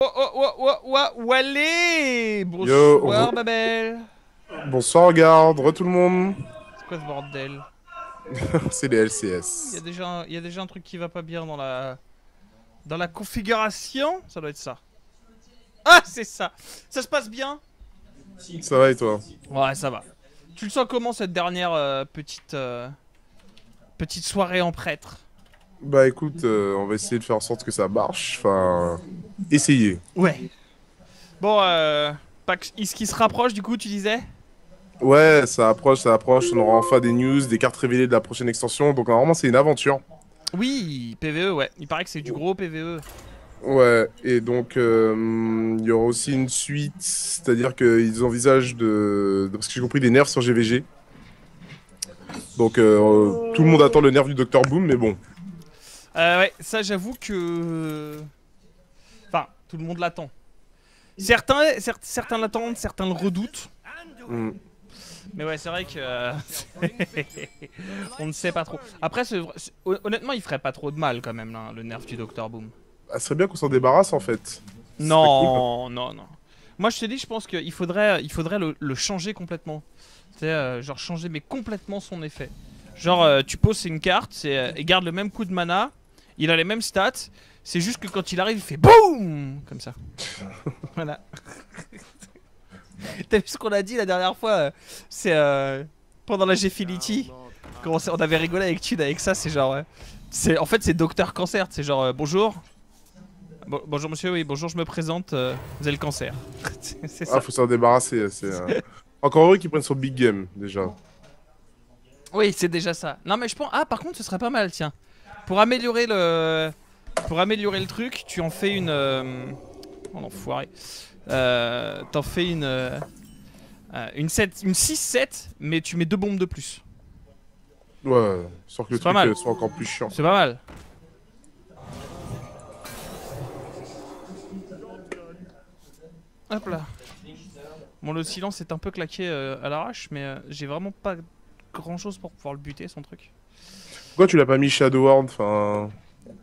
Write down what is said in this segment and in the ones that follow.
Oh oh oh oh oh Walé. Yo, Bonsoir ma belle. bonsoir, regarde, tout le monde. C'est quoi ce bordel? C'est les Il y a LCS. déjà un, il y a déjà un truc qui va pas bien dans la configuration. Ça doit être ça. Ah c'est ça. Ça se passe bien? Ça va et toi? Ouais ça va. Tu le sens comment cette dernière petite soirée en prêtre? Bah écoute, on va essayer de faire en sorte que ça marche. Enfin, essayer. Ouais. Bon ce qui se rapproche du coup tu disais? Ouais, ça approche, ça approche. On aura enfin des news, des cartes révélées de la prochaine extension. Donc normalement, c'est une aventure. Oui, PVE ouais. Il paraît que c'est du gros PVE. Ouais, et donc il y aura aussi une suite. C'est-à-dire qu'ils envisagent parce que j'ai compris, des nerfs sur GVG. Donc tout le monde attend le nerf du Dr Boom, mais bon. Ouais, ça j'avoue que... Enfin, tout le monde l'attend. Certains l'attendent, certains le redoutent. Hmm. Mais ouais, c'est vrai que... on ne sait pas trop. Après, honnêtement, il ferait pas trop de mal quand même, là, le nerf du Dr Boom. Ah, ce serait bien qu'on s'en débarrasse en fait. Ce serait cool. Non, non, non. Moi, je te dis, je pense qu'il faudrait le changer complètement. Tu sais, genre changer, mais complètement son effet. Genre, tu poses une carte, il garde le même coup de mana, il a les mêmes stats, c'est juste que quand il arrive, il fait BOUM comme ça. Voilà. T'as vu ce qu'on a dit la dernière fois C'est pendant la Gfinity. On avait rigolé avec Tude avec ça, c'est genre. En fait, c'est Docteur Cancer, c'est genre bonjour. Bonjour monsieur, oui, bonjour, je me présente, vous avez le cancer. C'est Ah, ça. faut s'en débarrasser. Encore heureux qu'ils prennent son big game, déjà. Oui, c'est déjà ça. Non, mais je pense. Ah, par contre, ce serait pas mal, tiens. Pour améliorer le. Pour améliorer le truc, tu en fais une. Oh l'enfoiré. T'en fais une 6-7, mais tu mets 2 bombes de plus. Ouais, sans que le C'est pas truc mal. soit encore plus chiant. C'est pas mal. Hop là. Bon, le silence est un peu claqué à l'arrache, mais j'ai vraiment pas grand chose pour pouvoir le buter, son truc. Pourquoi tu l'as pas mis Shadow World? Enfin.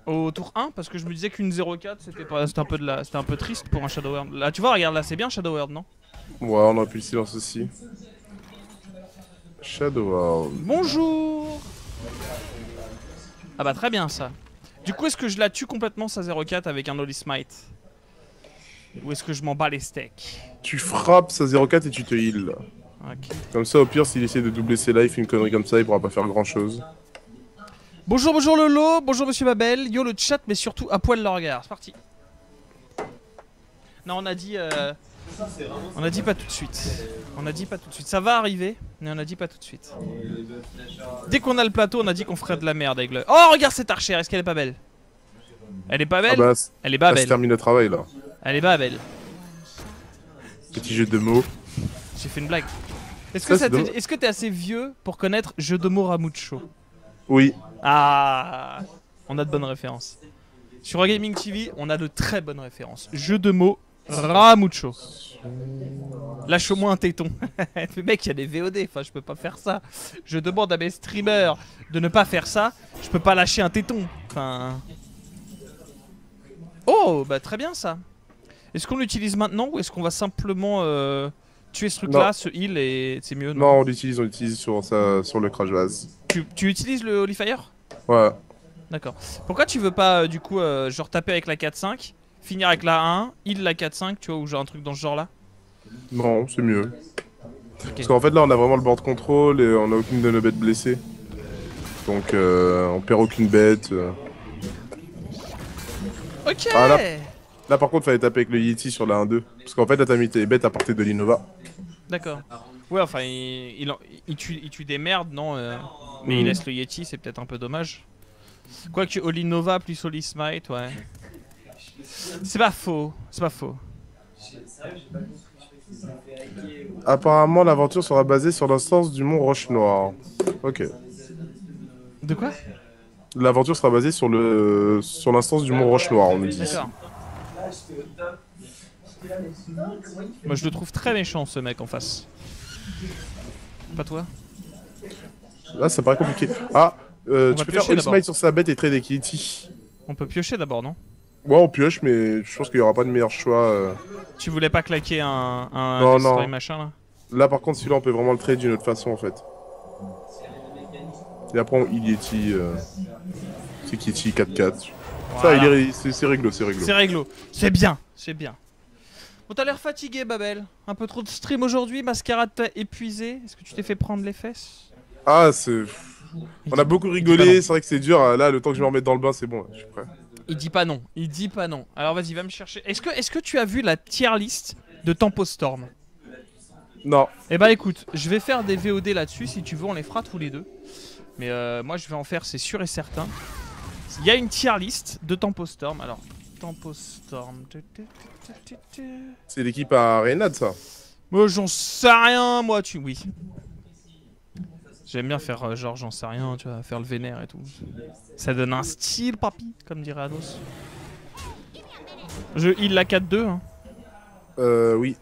Au tour 1, parce que je me disais qu'une 0-4 c'était un peu triste pour un Shadow World. Là, tu vois, regarde, là, c'est bien Shadow World, non? Ouais, on aurait pu le silence aussi. Shadow World. Bonjour. Ah bah, très bien, ça. Du coup, est-ce que je la tue complètement, sa 0-4, avec un Holy Smite? Ou est-ce que je m'en bats les steaks? Tu frappes sa 0,4 et tu te heal. Ok. Comme ça, au pire, s'il essaie de doubler ses life, une connerie comme ça, il pourra pas faire grand chose. Bonjour, bonjour Lolo, bonjour Monsieur Babel, yo le chat, mais surtout à poil le regard. C'est parti. Non, on a dit pas tout de suite. On a dit pas tout de suite. Ça va arriver, mais on a dit pas tout de suite. Dès qu'on a le plateau, on a dit qu'on ferait de la merde avec le. Oh, regarde cette archère, est-ce qu'elle est pas belle? Elle est pas Ah belle? bah, Elle est pas ça se belle. termine le travail là. Elle est pas belle. Petit jeu de mots. J'ai fait une blague. Ça, c'est dommage. Est-ce que t'es assez vieux pour connaître Jeu de mots Ramucho? Oui. Ah, on a de bonnes références. Sur Gaming TV, on a de très bonnes références. Jeu de mots Ramucho. Lâche-moi un téton. Mais mec, il y a des VOD, enfin je peux pas faire ça. Je demande à mes streamers de ne pas faire ça. Je peux pas lâcher un téton. Enfin. Oh, bah très bien ça. Est-ce qu'on l'utilise maintenant ou est-ce qu'on va simplement tuer ce truc Non. là, ce heal et c'est mieux? Non, on l'utilise sur le crash vase. Tu utilises le Holy Fire? Ouais. D'accord. Pourquoi tu veux pas du coup genre taper avec la 4-5, finir avec la 1, heal la 4-5, tu vois, ou genre un truc dans ce genre là? Non, c'est mieux. Ok. Parce qu'en fait, là, on a vraiment le board control et on a aucune de nos bêtes blessées. Donc, on perd aucune bête. Ok. Ah, là, par contre, fallait taper avec le Yeti sur la 1-2. Parce qu'en fait, là, t'as mis tes bêtes à portée de l'Innova. D'accord. Ouais, enfin, il tue des merdes, non mais il laisse le Yeti, c'est peut-être un peu dommage. Quoique Holy Nova plus Holy Smite, ouais. C'est pas faux, c'est pas faux. Apparemment, l'aventure sera basée sur l'instance du mont Roche Noire. Ok. De quoi? L'aventure sera basée sur l'instance du mont Roche Noire, on nous dit. D'accord. Moi je le trouve très méchant ce mec en face. Pas toi? Là, ça paraît compliqué. Ah, On tu va peux faire piocher Holy d'abord. Smite sur sa bête et trade avec Yeti. On peut piocher d'abord, non? Ouais, on pioche, mais je pense qu'il y aura pas de meilleur choix. Tu voulais pas claquer un Non, destroy non. machin là? Là, par contre, celui-là, on peut vraiment le trade d'une autre façon, en fait. Et après, on Yeti. C'est Yeti 4-4. Ça, Voilà. c'est réglo, c'est réglo. C'est réglo. C'est bien, c'est bien. Bon, t'as l'air fatigué, Babel. Un peu trop de stream aujourd'hui, Mascarade t'a épuisé. Est-ce que tu t'es fait prendre les fesses? Ah, c'est... On a beaucoup rigolé, c'est vrai que c'est dur. Là, le temps que je me remette dans le bain, c'est bon, je suis prêt. Il dit pas non, il dit pas non. Alors vas-y, va me chercher. Est-ce que tu as vu la tier list de Tempo Storm? Non. Eh bah écoute, je vais faire des VOD là-dessus, si tu veux on les fera tous les deux. Mais moi je vais en faire, c'est sûr et certain. Il y a une tier list de Tempo Storm. Alors, Tempo Storm... C'est l'équipe à Reynad, ça. Moi j'en sais rien, moi tu... Oui. J'aime bien faire genre j'en sais rien, tu vois, faire le vénère et tout. Ça donne un style, papy, comme dirait Ados. Je heal la 4-2. Hein. Oui.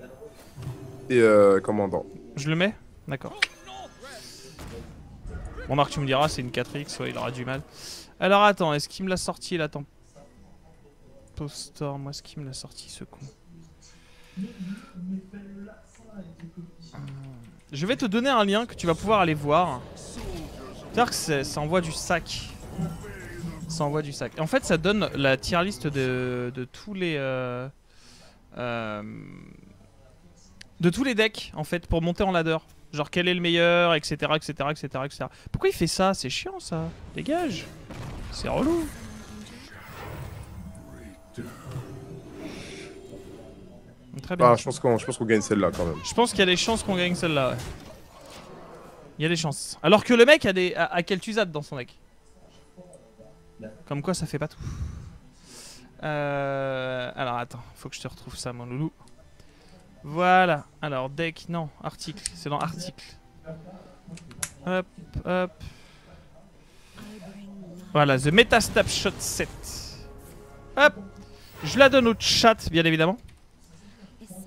Et commandant. Je le mets? D'accord. Bon, Marc, tu me diras, c'est une 4X, ouais, il aura du mal. Alors attends, est-ce qu'il me l'a sorti là? Attends. Postor, moi, est-ce qu'il me l'a sorti ce con? Je vais te donner un lien que tu vas pouvoir aller voir. C'est-à-dire que ça envoie du sac. Ça envoie du sac. En fait, ça donne la tier list de tous les... de tous les decks, en fait, pour monter en ladder. Genre, quel est le meilleur, etc., etc., etc., etc. Pourquoi il fait ça? C'est chiant, ça. Dégage. C'est relou. Très bien. Ah, je pense qu'on gagne celle-là, quand même. Je pense qu'il y a des chances qu'on gagne celle-là, ouais. Il y a des chances. Alors que le mec a Kel'Thuzad dans son deck. Comme quoi, ça fait pas tout. Alors, attends. Faut que je te retrouve ça, mon loulou. Voilà. Alors, deck, non. Article. C'est dans article. Hop, hop. Voilà, The Metastab Shot 7. Hop. Je la donne au chat, bien évidemment.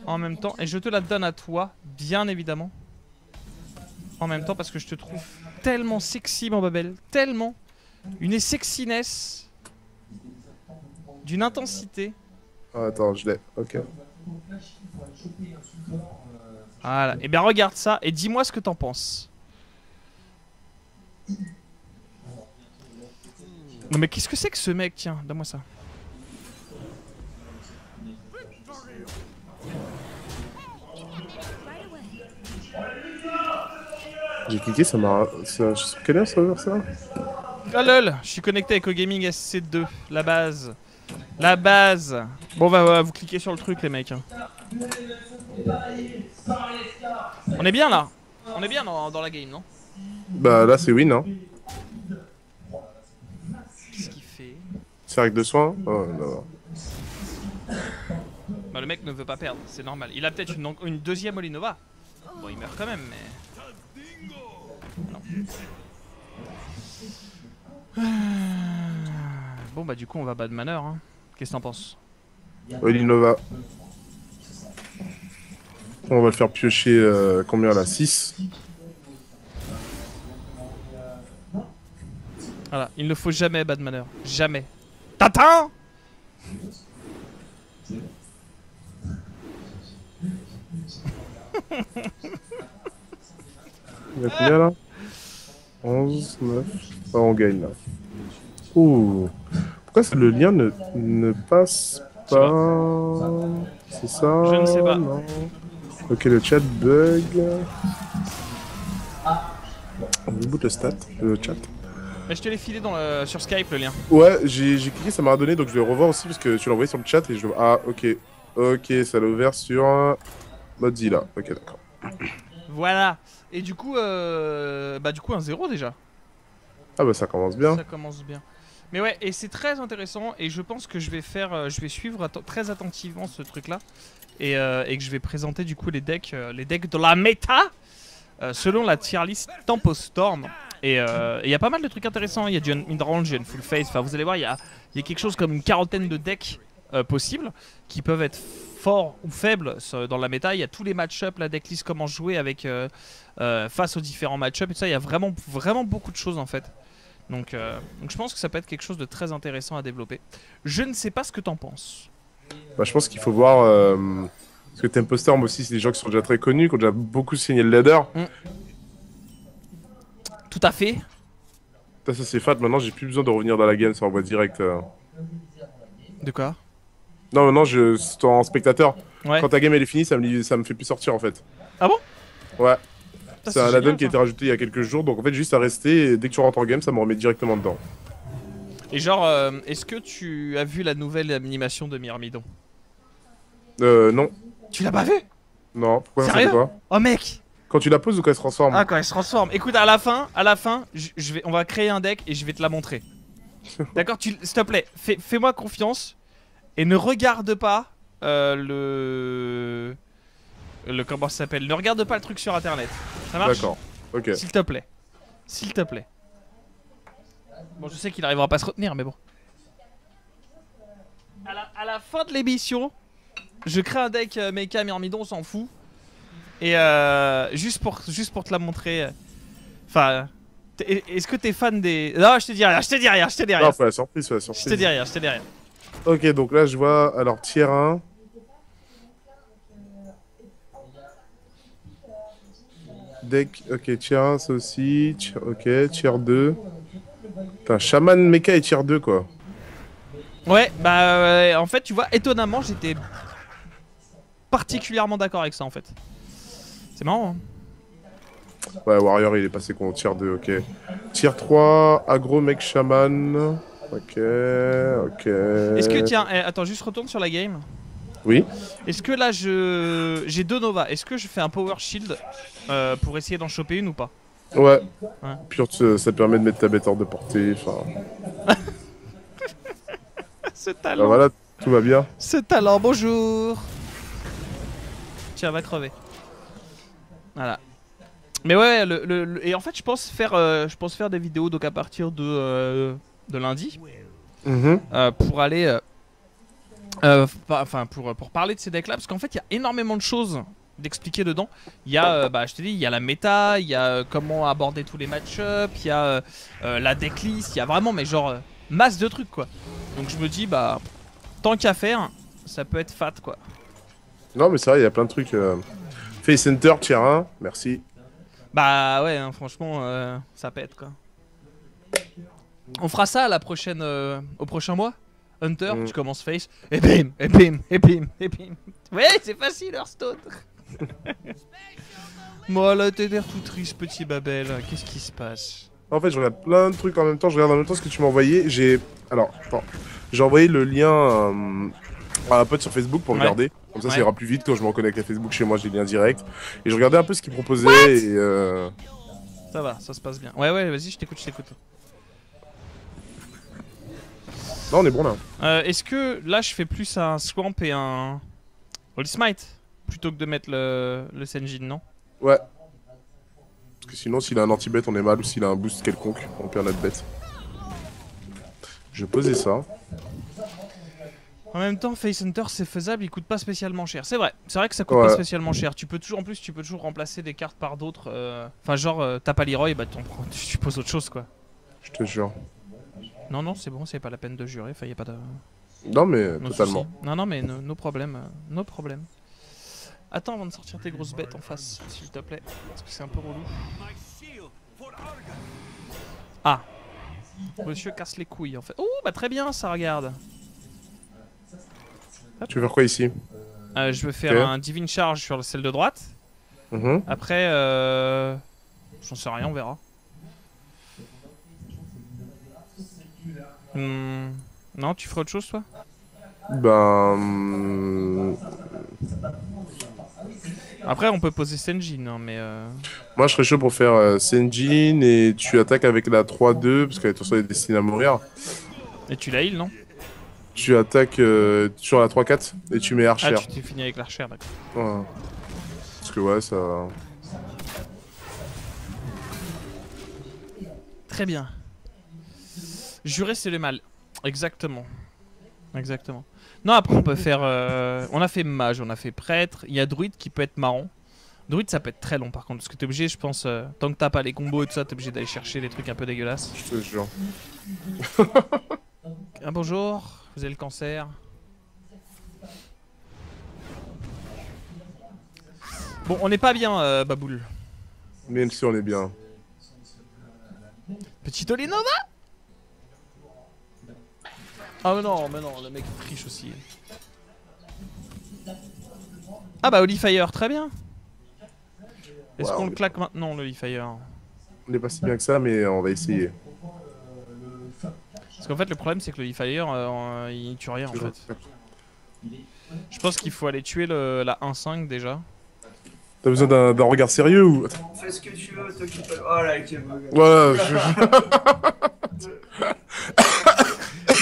En même temps. Et je te la donne à toi, bien évidemment. En même temps, parce que je te trouve tellement sexy, mon Babel. Tellement. Une sexiness. D'une intensité. Ah, attends, je l'ai. Ok. Voilà. Et bien, regarde ça et dis-moi ce que t'en penses. Non, mais qu'est-ce que c'est que ce mec? Tiens, donne-moi ça. J'ai cliqué, ça m'a... Je suis quelle heure ça va faire ça? Ah lol, je suis connecté avec OGaming SC2, la base. La base. Bon bah vous cliquez sur le truc les mecs. On est bien là. On est bien dans la game, non? Bah là c'est win, hein. Qu'est-ce qu'il fait? Cercle de soins. Oh non. Bah le mec ne veut pas perdre, c'est normal. Il a peut-être une deuxième Olinova. Bon il meurt quand même mais... Non. Bon bah du coup on va bad manœuvre hein. Qu'est-ce que t'en penses? Olinova. On va le faire piocher combien là? 6. Voilà, il ne faut jamais bad manœuvre. Jamais. Tintin. Il y a combien là? 11, 9. Ah, on gagne là. Ouh. Pourquoi le lien ne passe pas? C'est ça? Je ne sais pas. Non. Ok, le chat bug. On reboot le stat, le chat. Mais je te l'ai filé sur Skype le lien. Ouais, j'ai cliqué, ça m'a redonné, donc je vais revoir aussi parce que tu l'as envoyé sur le chat et je... Ah, ok. Ok, ça l'a ouvert sur Mozilla. Ok, d'accord. Voilà. Et du coup, bah du coup 1-0 déjà. Ah bah ça commence bien. Ça commence bien. Mais ouais, et c'est très intéressant et je pense que je vais faire, je vais suivre très attentivement ce truc-là et que je vais présenter du coup les decks de la méta selon la tier list Tempo Storm. Et il y a pas mal de trucs intéressants. Il y a du midrange, il y a une full face. Enfin, vous allez voir, il y a quelque chose comme une quarantaine de decks possibles qui peuvent être forts ou faibles dans la méta. Il y a tous les match-up, la decklist, comment jouer avec face aux différents match-up et tout ça. Il y a vraiment beaucoup de choses en fait. Donc je pense que ça peut être quelque chose de très intéressant à développer. Je ne sais pas ce que t'en penses. Bah, je pense qu'il faut voir. Parce que Tempo Storm aussi, c'est des gens qui sont déjà très connus, qui ont déjà beaucoup signé le ladder. Tout à fait. Ça c'est fat. Maintenant, j'ai plus besoin de revenir dans la game sur envoi direct. De quoi? Non, maintenant, c'est en spectateur. Ouais. Quand ta game elle est finie, ça me fait plus sortir en fait. Ah bon? Ouais. Ça, C'est un génial, add-on qui a ça. été rajouté il y a quelques jours, donc en fait, juste à rester. Et dès que tu rentres en game, ça me remet directement dedans. Et genre, est-ce que tu as vu la nouvelle animation de Myrmidon? Non. Tu l'as pas vu? Non, pourquoi ça Sérieux? fait quoi? Oh mec! Quand tu la poses ou quand elle se transforme? Ah, quand elle se transforme. Écoute, à la fin, on va créer un deck et je vais te la montrer. D'accord? S'il te plaît, fais-moi confiance et ne regarde pas comment ça s'appelle? Ne regarde pas le truc sur internet. Ça marche? D'accord, ok. S'il te plaît. S'il te plaît. Bon, je sais qu'il arrivera pas à se retenir, mais bon. À la fin de l'émission, je crée un deck Mecha Myrmidon, on s'en fout. Et juste pour te la montrer. Enfin, est-ce que t'es fan des... Non, je te dis rien, je te dis rien, je te dis rien. Non, faut la surprise, faut la Je surprise. te dis rien, je te dis rien. Ok, donc là, je vois, alors, tier 1. Deck, ok, tier 1, ça aussi. Ok, tier 2. Putain, Shaman Mecha et tier 2, quoi. Ouais, bah en fait, tu vois, étonnamment, j'étais particulièrement d'accord avec ça, en fait. C'est marrant, hein. Ouais, Warrior, il est passé contre tier 2, ok. Tier 3, Agro Mech Shaman. Ok, ok. Est-ce que, tiens, attends, juste retourne sur la game. Oui. Est-ce que là, j'ai 2 Nova. Est-ce que je fais un Power Shield pour essayer d'en choper une ou pas? Ouais. Ouais. Puis ça te permet de mettre ta bête hors de portée, enfin... Ce Bah talent. voilà, tout va bien. Ce talent, bonjour. Tiens, va crever. Voilà. Mais ouais, et en fait, je pense faire des vidéos donc à partir de lundi Mhm. pour aller, enfin pour parler de ces decks là, parce qu'en fait, il y a énormément de choses d'expliquer dedans. Il y a, bah, je te dis, il y a la méta, il y a comment aborder tous les match-ups, il y a la decklist, il y a vraiment, mais genre masse de trucs quoi. Donc je me dis, bah, tant qu'à faire, ça peut être fat quoi. Non, mais c'est vrai, il y a plein de trucs. Face Center, tier 1, merci. Bah ouais, hein, franchement, ça pète quoi. On fera ça à la prochaine, au prochain mois. Hunter, tu commences face, et bim, et bim, et bim, et bim. Ouais, c'est facile, Hearthstone. Moi là, t'es l'air tout triste, petit Babel. Qu'est-ce qui se passe? En fait, je regarde plein de trucs en même temps. Je regarde en même temps ce que tu m'as envoyé. Alors, attends. J'ai envoyé le lien à un pote sur Facebook pour regarder. Comme ça, ça ira plus vite quand je me reconnecte à Facebook chez moi. J'ai le lien direct. Et je regardais un peu ce qu'il proposait. Et Ça va, ça se passe bien. Ouais, ouais, vas-y, je t'écoute, je t'écoute. Non, on est bon là. Est-ce que là, je fais plus un Swamp et un Holy Smite plutôt que de mettre le Senjin, non? Ouais. Parce que sinon, s'il a un anti-bet, on est mal. Ou s'il a un boost quelconque, on perd notre bête. Je posais ça. En même temps, Face Hunter c'est faisable, il coûte pas spécialement cher. C'est vrai que ça coûte pas spécialement cher. Tu peux toujours, en plus, tu peux toujours remplacer des cartes par d'autres. Enfin, genre, t'as pas Leroy, bah tu poses autre chose quoi. Je te jure. Non, non, c'est bon, c'est pas la peine de jurer. Enfin, y a pas de. Non, mais No totalement. soucis. Non, non, mais nos problèmes. Nos problèmes. Attends avant de sortir tes grosses bêtes en face, s'il te plaît. Parce que c'est un peu relou. Ah. Monsieur casse les couilles en fait. Oh, bah très bien, ça regarde. Tu veux faire quoi ici? Je veux faire un Divine Charge sur celle de droite. Après, j'en sais rien, on verra. Non, tu ferais autre chose toi? Ben... Après, on peut poser Senjin, hein, mais... Moi, je serais chaud pour faire Senjin et tu attaques avec la 3-2 parce qu'elle est toute destinée à mourir. Et tu la heal, non? Tu attaques sur la 3-4 et tu mets Archer. Ah, tu t'es fini avec l'Archer, d'accord. Ouais. Parce que ouais, ça... Très bien. Jurer, c'est le mal. Exactement. Exactement. Non, après, on peut faire... on a fait mage, on a fait prêtre. Il y a druide qui peut être marrant. Druide, ça peut être très long par contre, parce que t'es obligé, je pense, tant que t'as pas les combos et tout ça, t'es obligé d'aller chercher les trucs un peu dégueulasses. Je te jure. Ah bonjour, vous avez le cancer. Bon, on n'est pas bien, Baboul. Même si on est bien. Petit Olinova. Ah mais non, le mec triche aussi. Ah bah Holyfire, très bien. Est-ce Ouais, qu'on on le est- claque maintenant, l'Holyfire? On n'est pas si bien que ça, mais on va essayer. Parce qu'en fait, le problème, c'est que l'Holyfire, il tue rien en fait. Je pense qu'il faut aller tuer la 1-5 déjà. T'as besoin d'un regard sérieux ou... Attends. Fais ce que tu veux, t'occupe pas. Oh là, quel beau gars. Voilà,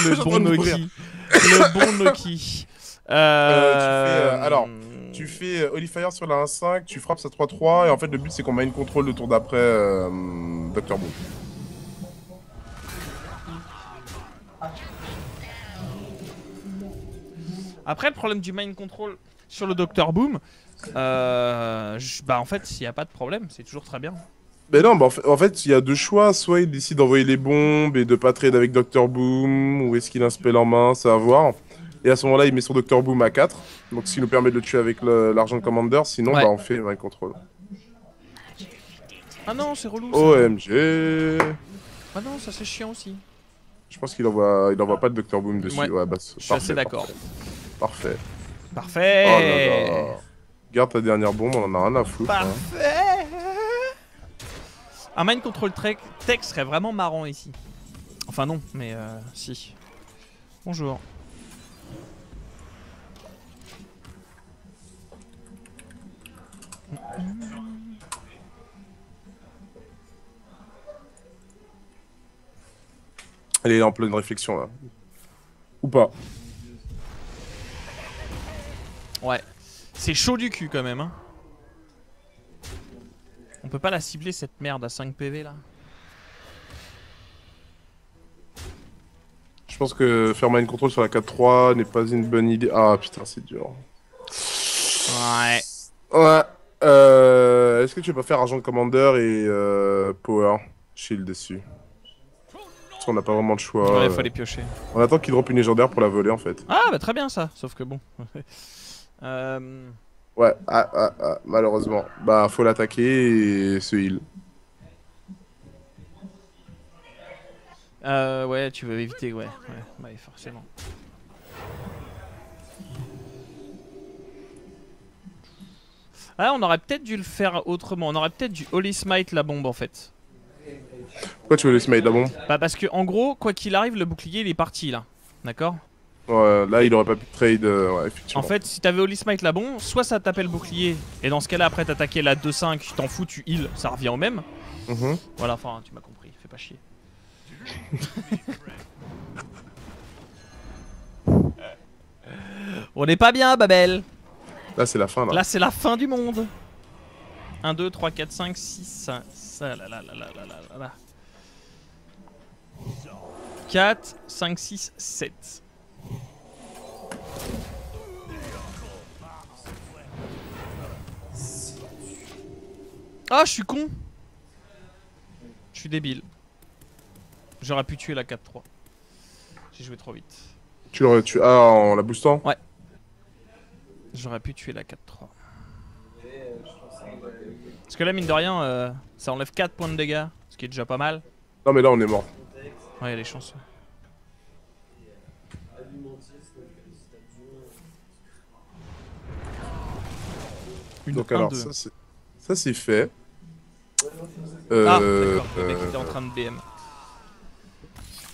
Le suis en bon train de mourir. Noki. Le bon Noki. alors, tu fais Holyfire sur la 1-5, tu frappes sa 3-3, et en fait le but c'est qu'on mine contrôle le tour d'après Dr. Boom. Après, le problème du mind control sur le Dr. Boom, bah en fait, il n'y a pas de problème, c'est toujours très bien. Mais non, bah en fait, il y a deux choix. Soit il décide d'envoyer les bombes et de pas trade avec Dr. Boom, ou est-ce qu'il a un spell en main, c'est à voir. Et à ce moment-là, il met son Dr. Boom à 4, donc ce qui nous permet de le tuer avec l'argent de Commander, sinon Ouais. bah on fait mind control. Ah non, c'est relou ça. OMG. Ah non, ça c'est chiant aussi. Je pense qu'il envoie pas de Dr. Boom dessus. Ouais. Ouais, bah, Je suis assez d'accord. Parfait. Parfait. Oh là là. Garde ta dernière bombe, on en a rien à foutre. Hein. Parfait. Un mind control tech serait vraiment marrant ici. Enfin non, mais si. Bonjour. Elle est en pleine réflexion là. Ou pas. Ouais. C'est chaud du cul quand même, hein. On peut pas la cibler cette merde à 5 PV là. Je pense que faire mind control sur la 4-3 n'est pas une bonne idée. Ah putain, c'est dur. Ouais. Ouais. Est-ce que tu peux pas faire argent de Commander et Power Shield dessus? Parce qu'on n'a pas vraiment de choix. Ouais, faut les piocher. On attend qu'il drop une légendaire pour la voler en fait. Ah bah très bien ça, sauf que bon. Ouais, malheureusement. Bah, faut l'attaquer et se heal. Ouais, tu veux éviter, ouais, forcément. Ah, on aurait peut-être dû le faire autrement. On aurait peut-être dû Holy Smite la bombe en fait. Pourquoi tu veux le smite là bon? Bah parce que en gros, quoi qu'il arrive, le bouclier il est parti là. D'accord? Ouais, là il aurait pas pu trade, ouais, effectivement. En fait, si t'avais Holy Smite la bombe, soit ça tapait le bouclier, et dans ce cas-là, après t'attaquais la 2-5, tu t'en fous, tu heal, ça revient au même. Mhm. Voilà, enfin, tu m'as compris, fais pas chier. On n'est pas bien, Babel. Là c'est la fin là. Là, c'est la fin du monde. 1, 2, 3, 4, 5, 6, ça, là, là, là, là, là, là, là. 4, 5, 6, 7. Ah, je suis con. Je suis débile. J'aurais pu tuer la 4-3. J'ai joué trop vite. Tu l'aurais tué. Ah, en la boostant? Ouais. J'aurais pu tuer la 4-3. Parce que là, mine de rien, ça enlève 4 points de dégâts. Ce qui est déjà pas mal. Non, mais là on est mort. Ouais, il y a des chances. Une Donc 1, alors, 2. ça c'est fait. Ah, d'accord, le mec était en train de BM.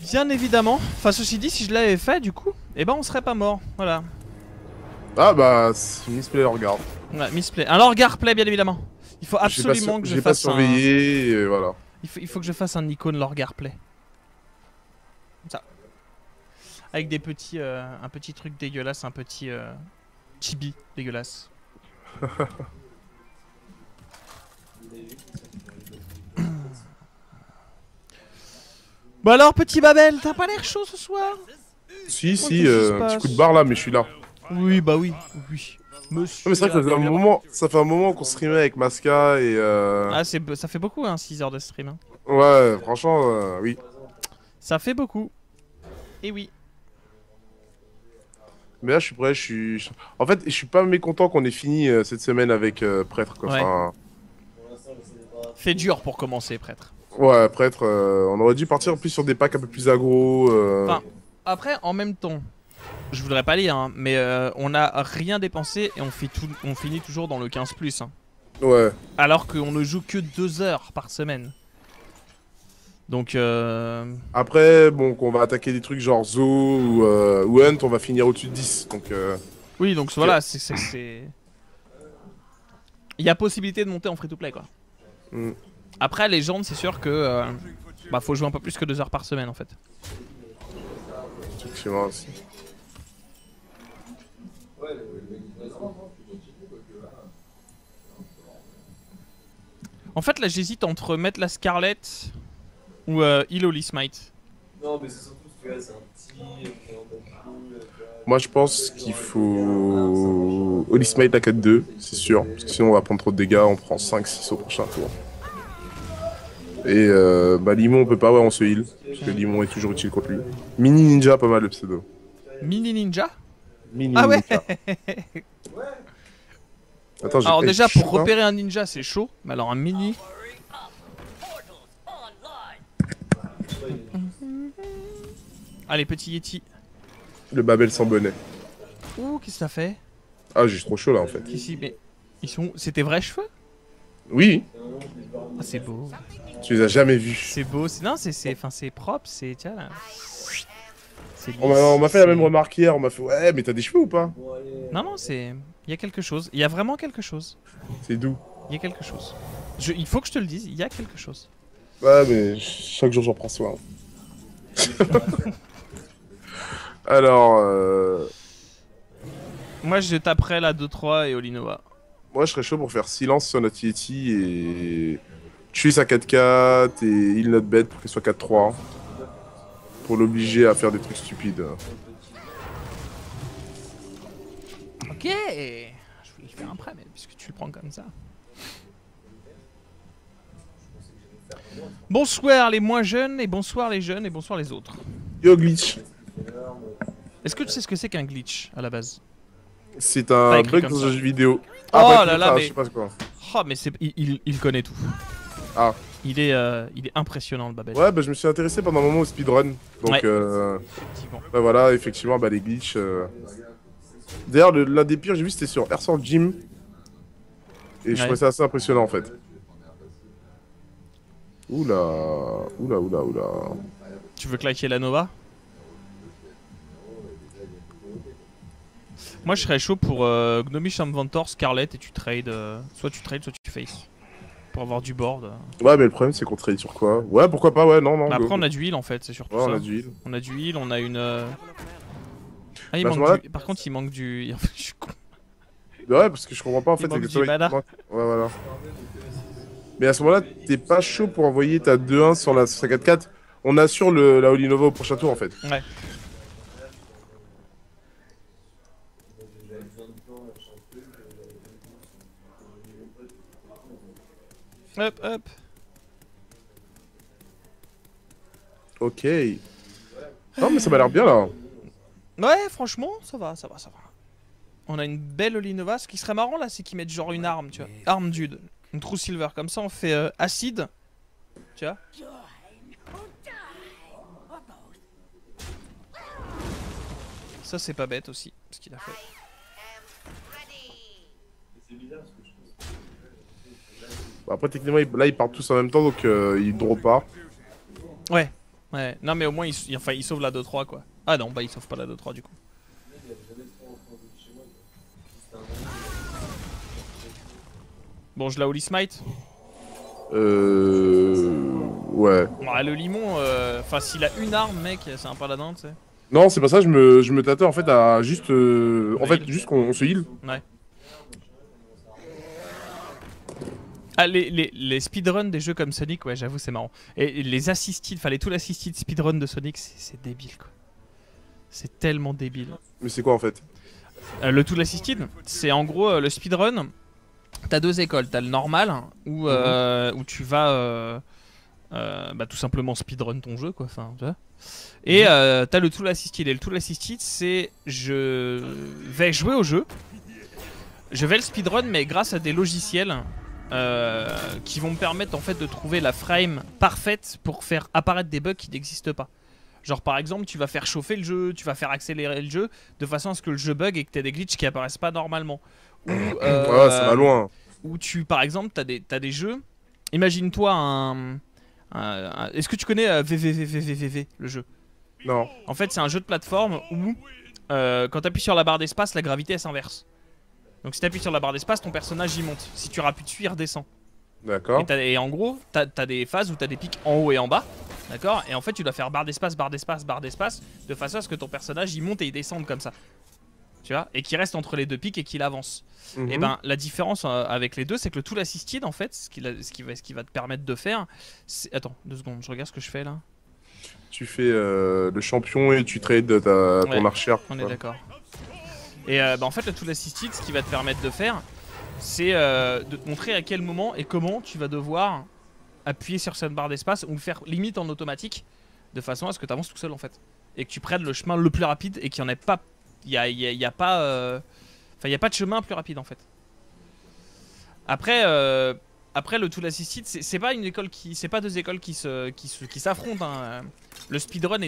Bien évidemment. Enfin, ceci dit, si je l'avais fait, du coup, eh ben on serait pas mort. Voilà. Ah bah, misplay regarde. Ouais, misplay. Alors, regard play, bien évidemment. Il faut absolument que je J'ai pas fasse surveillé, et voilà. il faut que je fasse un icône Lorgar play. Comme ça. Avec des petits, un petit truc dégueulasse, un petit chibi dégueulasse. Bon alors, petit Babel, t'as pas l'air chaud ce soir? Si, Qu'est-ce qui se petit passe coup de barre là, mais je suis là. Oui, bah oui, oui. Monsieur. Non, mais c'est vrai que ça fait un moment qu'on streamait avec Masca et Ah, ça fait beaucoup, hein, 6 heures de stream. Hein. ouais, franchement, oui. Ça fait beaucoup. Et oui. Mais là, je suis prêt, En fait, je suis pas mécontent qu'on ait fini cette semaine avec Prêtre, quoi. Ouais. Enfin, C'est dur pour commencer, prêtre. ouais, Prêtre, on aurait dû partir plus sur des packs un peu plus aggro. Enfin, après, en même temps, je voudrais pas lire, hein, mais on a rien dépensé et on finit toujours dans le 15+. Hein. Ouais. Alors qu'on ne joue que 2 heures par semaine. Donc, Après, bon, qu'on va attaquer des trucs genre Zo ou Hunt, on va finir au-dessus de 10. Donc, oui, donc voilà, c'est... Il y a possibilité de monter en free-to-play, quoi. Mm. Après, Légende, c'est sûr que... bah, faut jouer un peu plus que 2 heures par semaine, en fait. Effectivement aussi. En fait, là, j'hésite entre mettre la Scarlet ou Heal Holy Smite. Non, mais c'est surtout, tu vois, c'est un petit. Moi, je pense qu'il faut Holy Smite à 4-2, c'est sûr. Parce que sinon, on va prendre trop de dégâts. On prend 5-6 au prochain tour. Et bah, Limon, on peut pas, ouais, on se heal. Parce que Limon est toujours utile contre lui. Mini Ninja, pas mal le pseudo. Mini Ninja? Mini Ah ouais. Ninja. Attends, Alors déjà, pour chaud, hein. repérer un ninja, c'est chaud. Mais alors un mini... Allez, petit Yeti. Le Babel sans bonnet. Ouh, qu'est-ce que ça fait? Ah, j'ai trop chaud là en fait. Ici, mais... Ils sont... C'était vrais cheveux? Oui, Ah, c'est beau. tu les as jamais vus. C'est beau. Non, c'est propre. C'est... Tiens, là. C'est On m'a fait la c'est- même remarque hier. On m'a fait ouais, mais t'as des cheveux ou pas? Non, non, c'est... Il y a quelque chose. Il y a vraiment quelque chose. C'est doux. Il y a quelque chose. Il faut que je te le dise. Il y a quelque chose. Ouais, mais chaque jour j'en prends soin. Alors, Moi, je taperais la 2-3 et Olinova. moi je serais chaud pour faire silence sur notre Yeti et tuer sa 4-4 et heal notre bête pour qu'elle soit 4-3. Pour l'obliger à faire des trucs stupides. Ok. Je voulais le faire après, mais puisque tu le prends comme ça. Bonsoir les moins jeunes, et bonsoir les jeunes, et bonsoir les autres. Yo glitch. Est-ce que tu sais ce que c'est qu'un glitch à la base? C'est Pas un écrit bug comme dans un ça. jeu vidéo. Oh bah, là là, ça, mais- je sais pas quoi. Oh, mais il connaît tout. Ah. Il est impressionnant le Babel. Ouais, bah je me suis intéressé pendant un moment au speedrun. Donc, Ouais. Effectivement. bah voilà, effectivement, bah les glitches. D'ailleurs, l'un des pires, j'ai vu, c'était sur Airsoft Gym. Et je Ouais. trouvais ça assez impressionnant en fait. Oula, oula, oula, oula. Tu veux claquer la Nova? Moi je serais chaud pour Gnomish Inventor, Scarlet et tu trades. Soit tu trades, soit tu face. Pour avoir du board. Ouais, mais le problème, c'est qu'on trade sur quoi? Ouais, pourquoi pas, ouais, non, non. Mais go, après on go. a du heal en fait, c'est surtout Ouais, ça. on a du heal. On a du heal, on a une. Ah, il Bah, à ce manque moment-là- du... Par contre, il manque du. Je suis con. Ouais, parce que je comprends pas en Il fait. manque c'est que du toi, il mana. manque- Ouais, voilà. Mais à ce moment-là, t'es pas chaud pour envoyer ta 2-1 sur la 4-4. On assure la Holy Nova au prochain tour en fait. Ouais. Hop, hop. Ok. Non, mais ça m'a l'air bien là. Ouais, franchement, ça va, ça va, ça va. On a une belle Olinova. Ce qui serait marrant là, c'est qu'ils mettent genre une arme, tu vois. Arme dude. Une True Silver. Comme ça, on fait acide. Tu vois. Ça, c'est pas bête aussi, ce qu'il a fait. Bah, après, techniquement, là, ils partent tous en même temps, donc ils drop pas. Ouais. Ouais. Non, mais au moins, enfin, il sauve la 2-3, quoi. Ah non, bah, il sauve pas la 2-3 du coup. Bon, je la Holy Smite. Ouais. Ouais, le limon, enfin, s'il a une arme, mec, c'est un paladin, tu sais. Non, c'est pas ça, je me tâtais en fait à juste. En fait, juste qu'on se heal. Ouais. Ah, les speedruns des jeux comme Sonic, ouais, j'avoue, c'est marrant. Et les assisted, fallait tout l'assisted speedrun de Sonic, c'est débile, quoi. C'est tellement débile. Mais c'est quoi en fait? Le Tool Assisted, c'est en gros le speedrun. T'as deux écoles, t'as le normal où tu vas bah, tout simplement speedrun ton jeu quoi, enfin tu vois. Et t'as le Tool Assisted, et le Tool Assisted c'est je vais jouer au jeu, je vais le speedrun mais grâce à des logiciels qui vont me permettre en fait de trouver la frame parfaite pour faire apparaître des bugs qui n'existent pas. Genre par exemple tu vas faire chauffer le jeu, tu vas faire accélérer le jeu de façon à ce que le jeu bug et que t'aies des glitches qui apparaissent pas normalement. Ou Ouais, ça va loin. où tu, par exemple, t'as des jeux. Imagine-toi est-ce que tu connais VVVVVV, le jeu? Non. En fait, c'est un jeu de plateforme où, quand t'appuies sur la barre d'espace, la gravité elle s'inverse. Donc si t'appuies sur la barre d'espace, ton personnage y monte. Si tu rappuies dessus, il redescend. D'accord. Et en gros, t'as des phases où t'as des pics en haut et en bas. D'accord. Et en fait, tu dois faire barre d'espace, barre d'espace, barre d'espace, de façon à ce que ton personnage y monte et il descende comme ça. Tu vois, et qu'il reste entre les deux pics et qu'il avance. Et ben la différence avec les deux, c'est que le Tool Assisted en fait, ce qui va te permettre de faire, attends 2 secondes, je regarde ce que je fais là. Tu fais le champion et tu trades ton archère. On est d'accord. Et bah, en fait le Tool Assisted, ce qui va te permettre de faire, c'est de te montrer à quel moment et comment tu vas devoir appuyer sur cette barre d'espace ou le faire limite en automatique, de façon à ce que tu avances tout seul en fait, et que tu prennes le chemin le plus rapide et qu'il n'y en ait pas. Il y a pas enfin, il n'y a pas de chemin plus rapide en fait. Après, le Tool Assisted, c'est pas une école c'est pas deux écoles qui s'affrontent. Hein. Le speedrun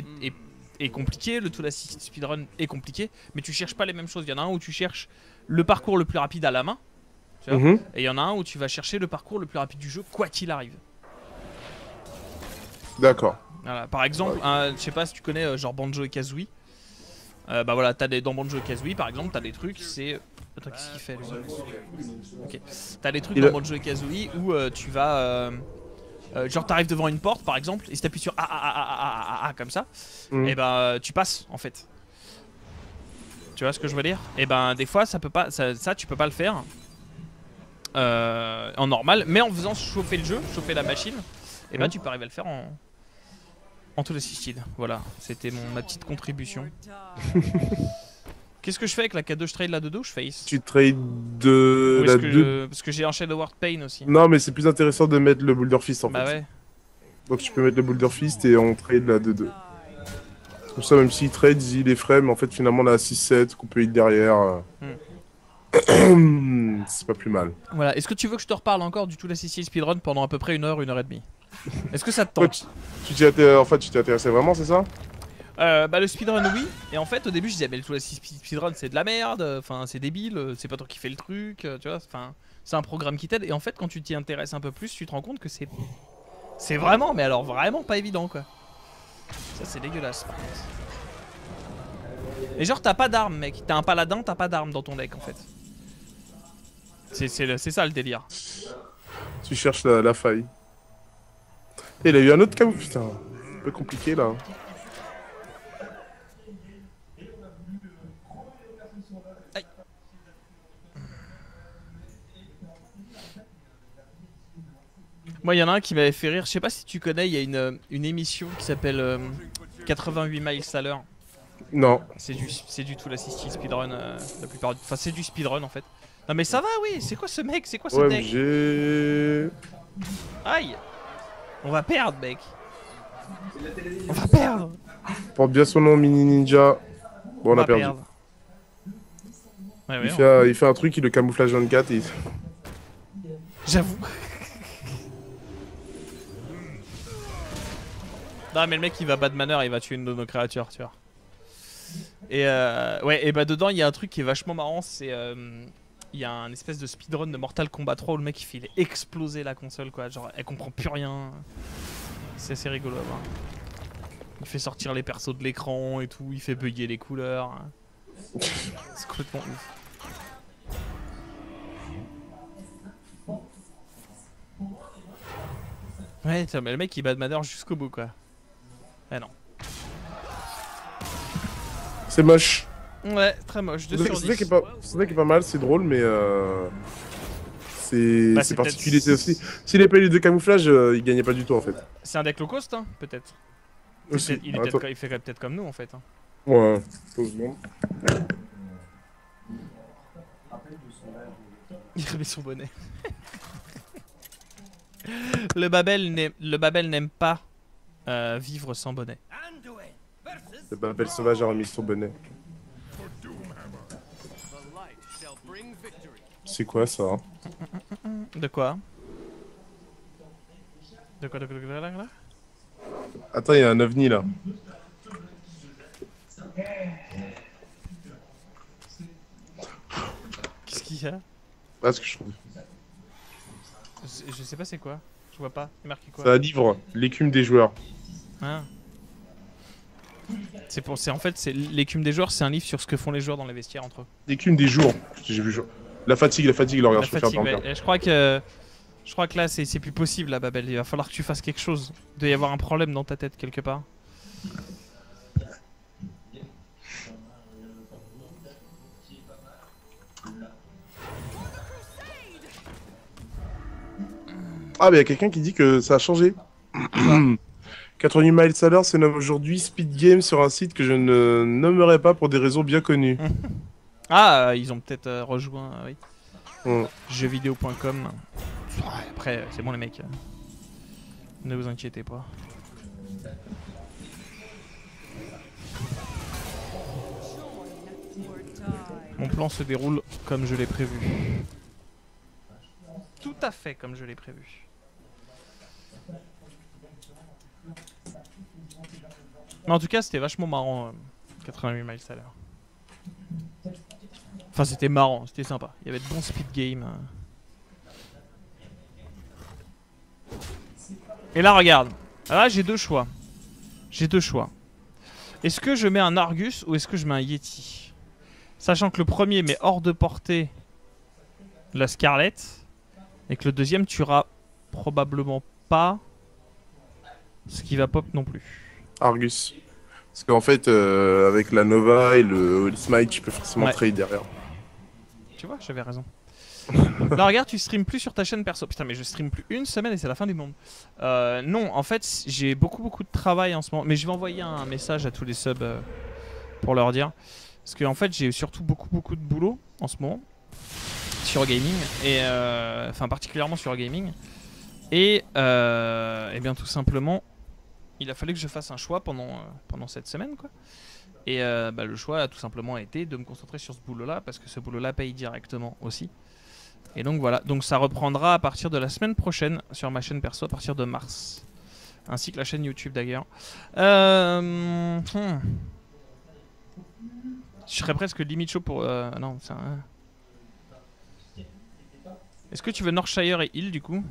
est compliqué, le Tool Assisted speedrun est compliqué, mais tu cherches pas les mêmes choses. Il y en a un où tu cherches le parcours le plus rapide à la main, tu vois, et il y en a un où tu vas chercher le parcours le plus rapide du jeu, quoi qu'il arrive. D'accord. Voilà. Par exemple, je sais pas si tu connais genre Banjo et Kazooie. Bah voilà, dans Banjo et Kazooie par exemple, t'as des trucs, c'est... Attends, qu'est-ce qu'il fait lui? Ok. T'as des trucs dans Banjo et Kazooie où tu vas... genre t'arrives devant une porte par exemple, et si t'appuies sur A comme ça, et ben tu passes en fait. Tu vois ce que je veux dire? Et ben des fois ça peut pas, ça tu peux pas le faire en normal, mais en faisant chauffer le jeu, chauffer la machine, et ben tu peux arriver à le faire en Tool Assisted. Voilà, c'était ma petite contribution. Qu'est-ce que je fais avec la K2? Je trade la 2-2 ou je face? Tu trades de la 2. Parce que j'ai un Shadow Pain aussi. Non, mais c'est plus intéressant de mettre le Boulder Fist en fait. Bah ouais. Donc tu peux mettre le Boulder Fist et on trade la 2-2. Comme ça, même s'il trade, il est frais, mais en fait, finalement, la 6-7 qu'on peut hit derrière. C'est pas plus mal. Voilà, est-ce que tu veux que je te reparle encore du Tool Assisted Speedrun pendant à peu près 1 heure et demie? Est-ce que ça te tente? Tu t'y intéressais vraiment, c'est ça? Bah le speedrun oui, et en fait au début je disais mais le Tool Assisted Speedrun c'est de la merde, enfin c'est débile, c'est pas toi qui fais le truc, tu vois, enfin c'est un programme qui t'aide, et en fait quand tu t'y intéresses un peu plus tu te rends compte que c'est vraiment, mais alors vraiment pas évident quoi. Ça c'est dégueulasse par contre. Et genre t'as pas d'armes mec, t'es un paladin, t'as pas d'armes dans ton deck en fait. C'est ça le délire. Tu cherches la faille. Et il a eu un autre cas, putain, un peu compliqué là. Aïe. Moi, il y en a un qui m'avait fait rire. Je sais pas si tu connais, il y a une émission qui s'appelle 88 miles à l'heure. Non. C'est du Tool Assisted Speedrun la plupart du... Enfin, c'est du speedrun en fait. Non, mais ça va, oui. C'est quoi ce mec? C'est quoi ce deck? OMG. Aïe. On va perdre, mec. On va perdre. Porte bien son nom, Mini Ninja. Bon, on a perdu. Ouais, il fait un truc, il le camouflage 24 et... J'avoue. Non mais le mec il va bad manner, il va tuer une de nos créatures, tu vois. Et ouais, et bah dedans il y a un truc qui est vachement marrant, c'est il y a un espèce de speedrun de Mortal Kombat 3 où le mec il fait exploser la console quoi, genre elle comprend plus rien. C'est assez rigolo à voir. Il fait sortir les persos de l'écran et tout, il fait bugger les couleurs. C'est complètement ouf. Ouais, mais le mec il bad manner jusqu'au bout quoi. Eh non. C'est moche. Ouais, très moche. 2 sur 10. Ce deck est pas mal, c'est drôle, mais c'est particulier. Aussi. S'il n'avait pas eu les deux camouflages, il gagnait pas du tout en fait. C'est un deck low cost, hein, peut-être. Aussi. Il, fait peut-être comme nous en fait. Hein. Ouais, pose-moi. Il remet son bonnet. Le Babel n'aime pas vivre sans bonnet. Le Babel sauvage a remis son bonnet. C'est quoi ça? De quoi? De quoi? Attends, il y a un ovni là. Qu'est-ce qu'il y a? Ah, ce que je trouve. Je sais pas c'est quoi. Je vois pas. Il est marqué quoi? C'est un livre, l'écume des joueurs. Ah. En fait, c'est l'écume des joueurs, c'est un livre sur ce que font les joueurs dans les vestiaires entre eux. L'écume des jours. J'ai vu. La fatigue, là, regarde, La je peux faire fatigue, dans le ouais. Je crois que là, c'est plus possible, là, Babel. Il va falloir que tu fasses quelque chose. Il doit y avoir un problème dans ta tête quelque part. Ah, mais il y a quelqu'un qui dit que ça a changé. 88 miles à l'heure se nomme aujourd'hui Speed Game sur un site que je ne nommerai pas pour des raisons bien connues. Ah, ils ont peut-être rejoint, oui. Mm. Jeuxvideo.com. Ouais, après, c'est bon les mecs. Ne vous inquiétez pas. Mon plan se déroule comme je l'ai prévu. Tout à fait comme je l'ai prévu. Mais en tout cas, c'était vachement marrant, 88 miles à l'heure. Enfin, c'était marrant, c'était sympa. Il y avait de bons speed games. Et là, regarde. Là, j'ai deux choix. Est-ce que je mets un Argus ou est-ce que je mets un Yeti? Sachant que le premier met hors de portée la Scarlett. Et que le deuxième tuera probablement pas ce qui va pop non plus. Argus. Parce qu'en fait, avec la Nova et le Smite, tu peux forcément trade derrière. Tu vois, j'avais raison. Là, regarde, tu streams plus sur ta chaîne perso. Putain, mais je stream plus une semaine et c'est la fin du monde. Non, en fait, j'ai beaucoup de travail en ce moment. Mais je vais envoyer un message à tous les subs pour leur dire. Parce qu'en fait, j'ai surtout beaucoup de boulot en ce moment. Sur gaming. Et enfin, particulièrement sur gaming. Et bien, tout simplement, il a fallu que je fasse un choix pendant cette semaine, quoi. Et le choix a tout simplement été de me concentrer sur ce boulot-là, parce que ce boulot-là paye directement aussi. Et donc voilà, donc ça reprendra à partir de la semaine prochaine sur ma chaîne perso, à partir de mars. Ainsi que la chaîne YouTube d'ailleurs. Je serais presque limite chaud pour... non, c'est un... Est-ce que tu veux Northshire et Heal du coup?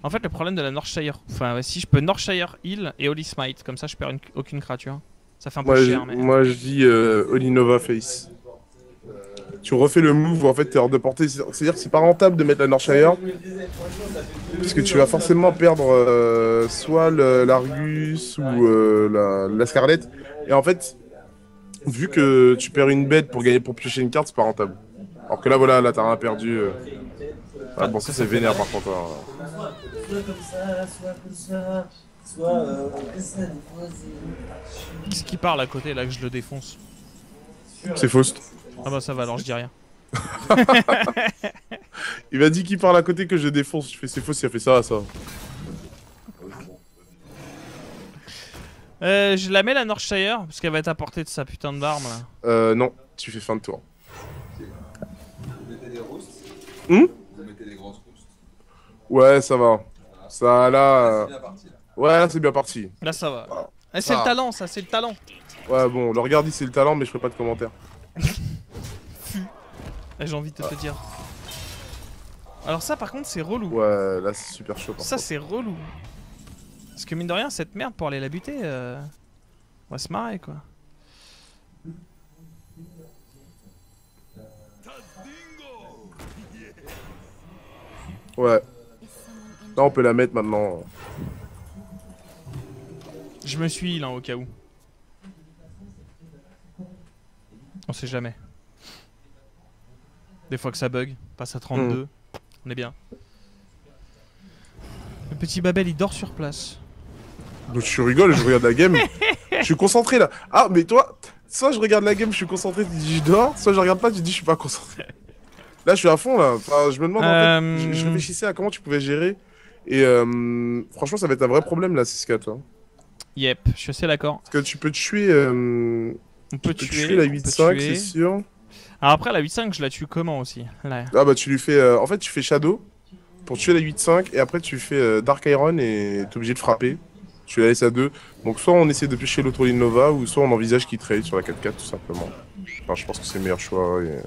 En fait, le problème de la Northshire... Enfin, si je peux Northshire, Heal et Holy Smite, comme ça je perds aucune créature. Ça fait un peu cher, mais... Moi je dis Holy Nova Face. Tu refais le move où en fait t'es hors de portée. C'est-à-dire que c'est pas rentable de mettre la Northshire. Parce que tu vas forcément perdre soit l'Argus ou la Scarlett. Et en fait, vu que tu perds une bête pour gagner pour piocher une carte, c'est pas rentable. Alors que là, voilà, là t'as rien perdu. Ah, bon, ça c'est vénère par contre. Soit comme ça, soit comme ça, soit Qu'est-ce qui parle à côté là que je le défonce? C'est Faust. Ah bah ça va, alors je dis rien. Il m'a dit qu'il parle à côté que je défonce. Je fais c'est Faust, il a fait ça, ça. Je la mets la Northshire parce qu'elle va être à portée de sa putain de barbe là. Non, tu fais fin de tour. Vous mettez des roustes. Vous mettez des grosses roustes. Ouais, ça va. Ça là. C'est bien parti là. Ouais, là c'est bien parti. Là ça va. C'est le talent, ça, c'est le talent. Ouais, bon, le regarde, c'est le talent, mais je ferai pas de commentaires. J'ai envie de te dire. Alors ça par contre c'est relou. Ouais, là c'est super chaud. Ça c'est relou. Parce que mine de rien cette merde pour aller la buter, on va se marrer quoi. Ouais. Là on peut la mettre maintenant. Je me suis là au cas où. On sait jamais. Des fois que ça bug, passe à 32, on est bien. Le petit Babel il dort sur place. Donc je rigole, je regarde la game. Je suis concentré là. Ah, mais toi, soit je regarde la game, je suis concentré, tu dis je dors, soit je regarde pas, tu dis je suis pas concentré. Là, je suis à fond là. Enfin, je me demande en fait, je réfléchissais à comment tu pouvais gérer. Et franchement, ça va être un vrai problème là, 6-4. Hein. Yep, je suis assez d'accord. Parce que tu peux tuer, On peut tu peux tuer, tuer la on peut 8-5, tuer. c'est sûr. Alors après, la 8-5, je la tue comment aussi là. Ah bah, tu lui fais. En fait, tu fais Shadow pour tuer la 8-5. Et après, tu fais Dark Iron et t'es obligé de frapper. Tu la laisses à 2. Donc, soit on essaie de pêcher l'Autoline Nova, ou soit on envisage qu'il trade sur la 4-4 tout simplement. Enfin, je pense que c'est le meilleur choix. Et...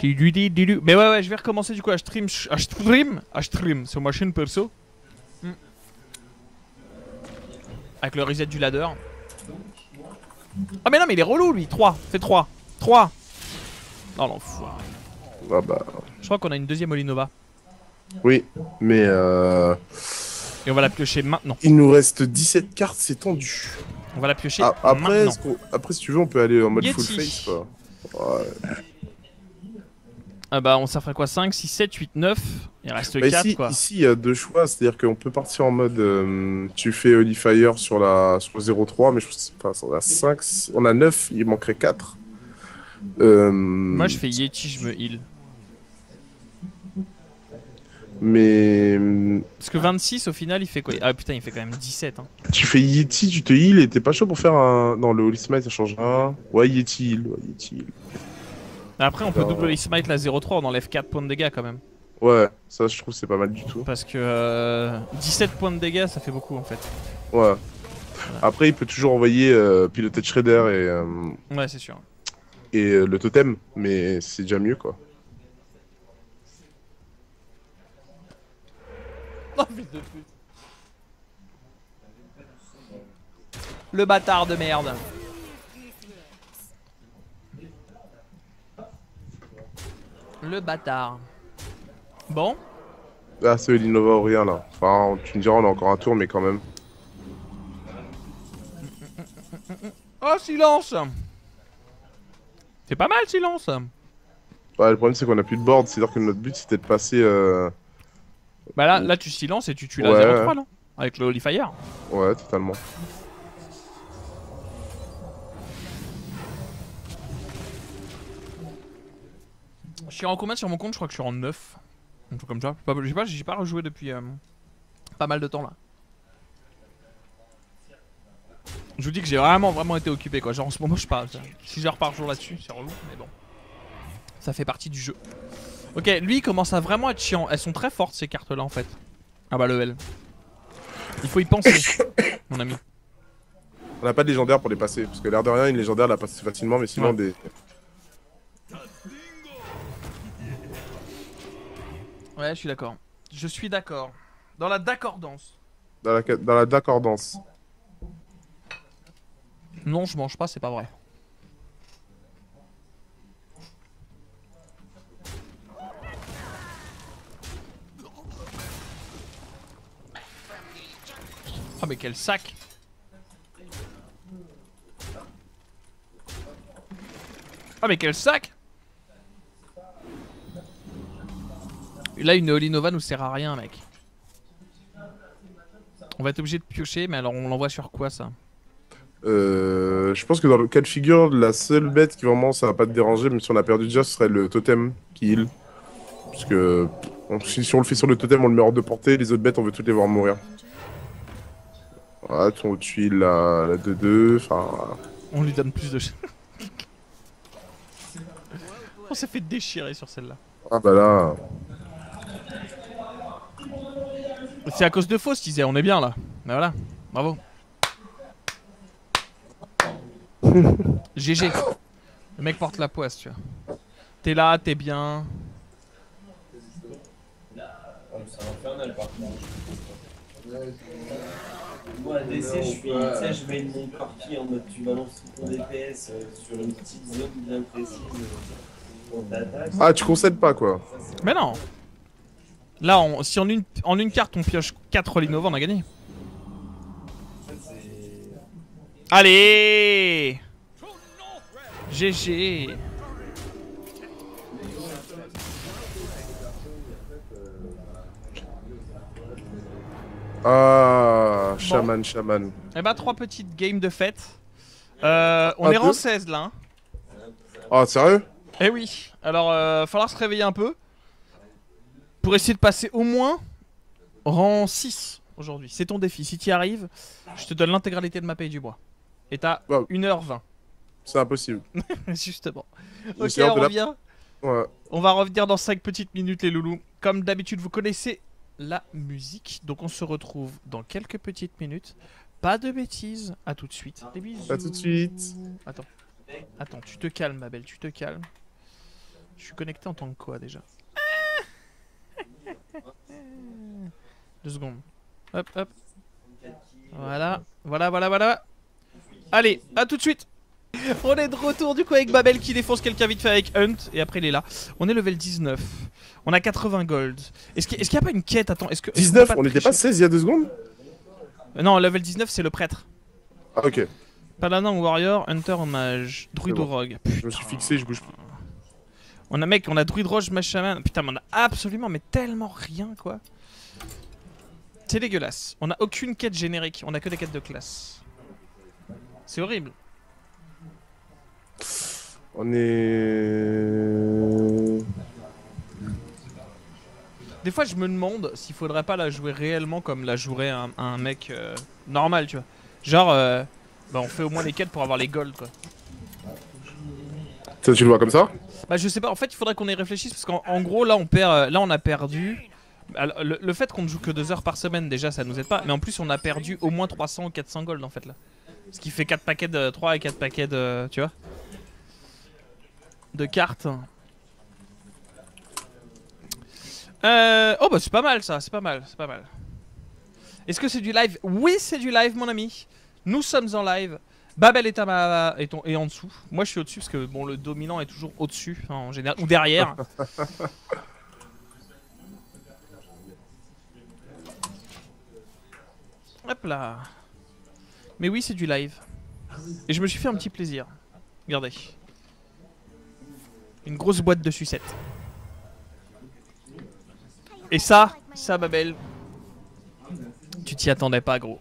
Mais ouais, je vais recommencer du coup à stream sur ma chaîne perso. Avec le reset du ladder. Ah mais non mais il est relou lui, 3, fais 3. 3. Oh l'enfoiré. Ah bah... Je crois qu'on a une deuxième Olinova. Oui, mais Et on va la piocher maintenant. il nous reste 17 cartes, c'est tendu. On va la piocher Après, maintenant. après, si tu veux, on peut aller en mode Yeti. full face, quoi. Ouais. Ah bah ça ferait quoi, 5, 6, 7, 8, 9. Il reste Bah 4 ici, quoi. ici, il y a deux choix, c'est-à-dire qu'on peut partir en mode tu fais Holy Fire sur le 0-3, mais je pense pas, on a 5, on a 9, il manquerait 4. Moi je fais Yeti, je me heal. Mais Parce que 26 au final il fait quoi? Ah putain il fait quand même 17 hein. tu fais Yeti, tu te heal et t'es pas chaud pour faire un... Non, le Holy Smite ça change rien. Ouais, Yeti heal, ouais, Yeti heal. Après on peut double smite la 0-3, on enlève 4 points de dégâts quand même. Ouais, ça je trouve c'est pas mal du tout. Parce que 17 points de dégâts ça fait beaucoup en fait. Ouais. Après, il peut toujours envoyer piloter Shredder Ouais c'est sûr. et le totem, mais c'est déjà mieux quoi. Oh fils de pute. Le bâtard de merde. Le bâtard. Bon. Ah, c'est l'Innova ou rien là. Enfin, tu me diras, on a encore un tour, mais quand même. Oh silence. C'est pas mal silence. Ouais, le problème c'est qu'on a plus de board, c'est-à-dire que notre but c'était de passer. Bah là tu silences et tu tues la Ouais. 0-3 non? Avec le Holy Fire. Ouais, totalement. Je suis en combien sur mon compte? Je crois que je suis en 9. Un truc comme ça. J'ai pas rejoué depuis pas mal de temps là. Je vous dis que j'ai vraiment été occupé quoi. Genre en ce moment je parle 6 heures par jour là-dessus, c'est relou mais bon. Ça fait partie du jeu. Ok, lui il commence à vraiment être chiant. Elles sont très fortes ces cartes là en fait. Ah bah le L. Il faut y penser, mon ami. On n'a pas de légendaire pour les passer, parce que l'air de rien, une légendaire la passe facilement, mais sinon Ouais. des. Ouais, je suis d'accord. Je suis d'accord. Dans la d'accordance. Dans la d'accordance. Non, je mange pas, c'est pas vrai. Ah mais quel sac. Ah mais quel sac. Là une Olinova nous sert à rien mec. On va être obligé de piocher mais alors on l'envoie sur quoi ça? Je pense que dans le cas de figure, la seule bête qui vraiment ça va pas te déranger, même si on a perdu déjà, ce serait le totem qui heal. Parce que si on le fait sur le totem, on le met hors de portée, les autres bêtes on veut toutes les voir mourir. Voilà, on tue la 2-2, enfin... On lui donne plus de... On s'est fait déchirer sur celle-là. Ah bah là... C'est à cause de Fausse, disais, on est bien là. Mais voilà, bravo. GG. Le mec porte la poisse, tu vois. T'es là, t'es bien. C'est infernal par contre. Moi, à DC, je suis, tu sais, je mets mon parti en mode tu balances ton DPS sur une petite zone bien précise on t'attaque. Ah, tu concèdes pas quoi. Mais non. Là, si en une carte on pioche 4 Olinova, on a gagné. Allez GG. Ah, chaman, chaman. Eh bah 3 petites games de fête. On Un est rang peu. 16 là. Hein. Ah, sérieux? Eh oui. Alors, falloir se réveiller un peu. Pour essayer de passer au moins rang 6 aujourd'hui. C'est ton défi. Si tu y arrives, je te donne l'intégralité de ma paye du bois. Et t'as Wow. 1h20. C'est impossible. Justement. Je Ok, suis hors on de la- revient. Ouais. On va revenir dans 5 petites minutes les loulous. Comme d'habitude, vous connaissez la musique. Donc on se retrouve dans quelques petites minutes. Pas de bêtises. À tout de suite. Des bisous. À tout de suite. Attends. Attends, tu te calmes ma belle, tu te calmes. Je suis connecté en tant que quoi déjà? 2 secondes. Hop, hop. Voilà. Voilà, voilà, voilà. Allez, à tout de suite. On est de retour du coup avec Babel qui défonce quelqu'un vite fait avec Hunt. Et après il est là. On est level 19. On a 80 gold. Est-ce qu'il y a pas une quête? Attends, est-ce que... 19, on n'était pas 16 il y a 2 secondes? Non, level 19 c'est le prêtre. Ah, ok. Paladin ou warrior, hunter ou mage, druide C'est ou bon. rogue. Je me suis fixé, je bouge plus. On a mec, on a druide roche, mage shaman. Putain, mais on a absolument mais tellement rien quoi. C'est dégueulasse. On a aucune quête générique, on a que des quêtes de classe. C'est horrible. On est... Des fois je me demande s'il faudrait pas la jouer réellement comme la jouerait un mec normal, tu vois. Genre, bah on fait au moins les quêtes pour avoir les gold quoi. Ça, tu le vois comme ça? Bah je sais pas, en fait il faudrait qu'on y réfléchisse parce qu'en gros là on perd, là on a perdu. Alors, le fait qu'on ne joue que 2 heures par semaine déjà ça nous aide pas, mais en plus on a perdu au moins 300 ou 400 gold en fait là. Ce qui fait 4 paquets de 3 et 4 paquets de, tu vois, de cartes. Oh bah c'est pas mal ça, c'est pas mal, c'est pas mal. Est-ce que c'est du live? Oui c'est du live mon ami. Nous sommes en live. Babel est est en dessous. Moi je suis au-dessus parce que bon le dominant est toujours au-dessus hein, en général, ou derrière. Hop là. Mais oui c'est du live. Et je me suis fait un petit plaisir. Regardez. Une grosse boîte de sucettes. Et ça Babel, tu t'y attendais pas gros.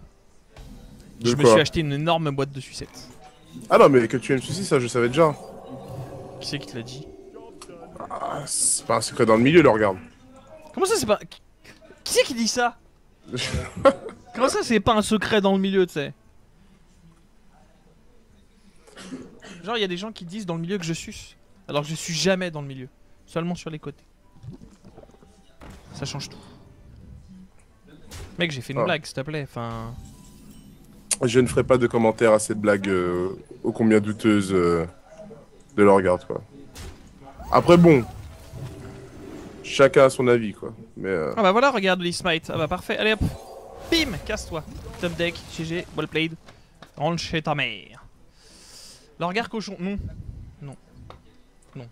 De Je me quoi? suis acheté une énorme boîte de sucettes. Ah non, mais que tu aimes ceci, ça je savais déjà. Qui c'est qui te l'a dit? Ah, c'est pas un secret dans le milieu, le regarde. Comment ça c'est pas... Qui c'est qui dit ça? Comment ça c'est pas un secret dans le milieu, tu sais? Genre il y a des gens qui disent dans le milieu que je suce. Alors que je suis jamais dans le milieu. Seulement sur les côtés. Ça change tout. Mec j'ai fait une Ah. blague s'il te plaît, enfin... Je ne ferai pas de commentaire à cette blague ô combien douteuse de le regarde, quoi. Après, bon. Chacun a son avis, quoi. Mais Ah bah voilà regarde les smite, ah bah parfait, allez hop. Bim, casse-toi. Top deck, GG, well played. Rentre chez ta mère. Le regard cochon, non. Non. Non.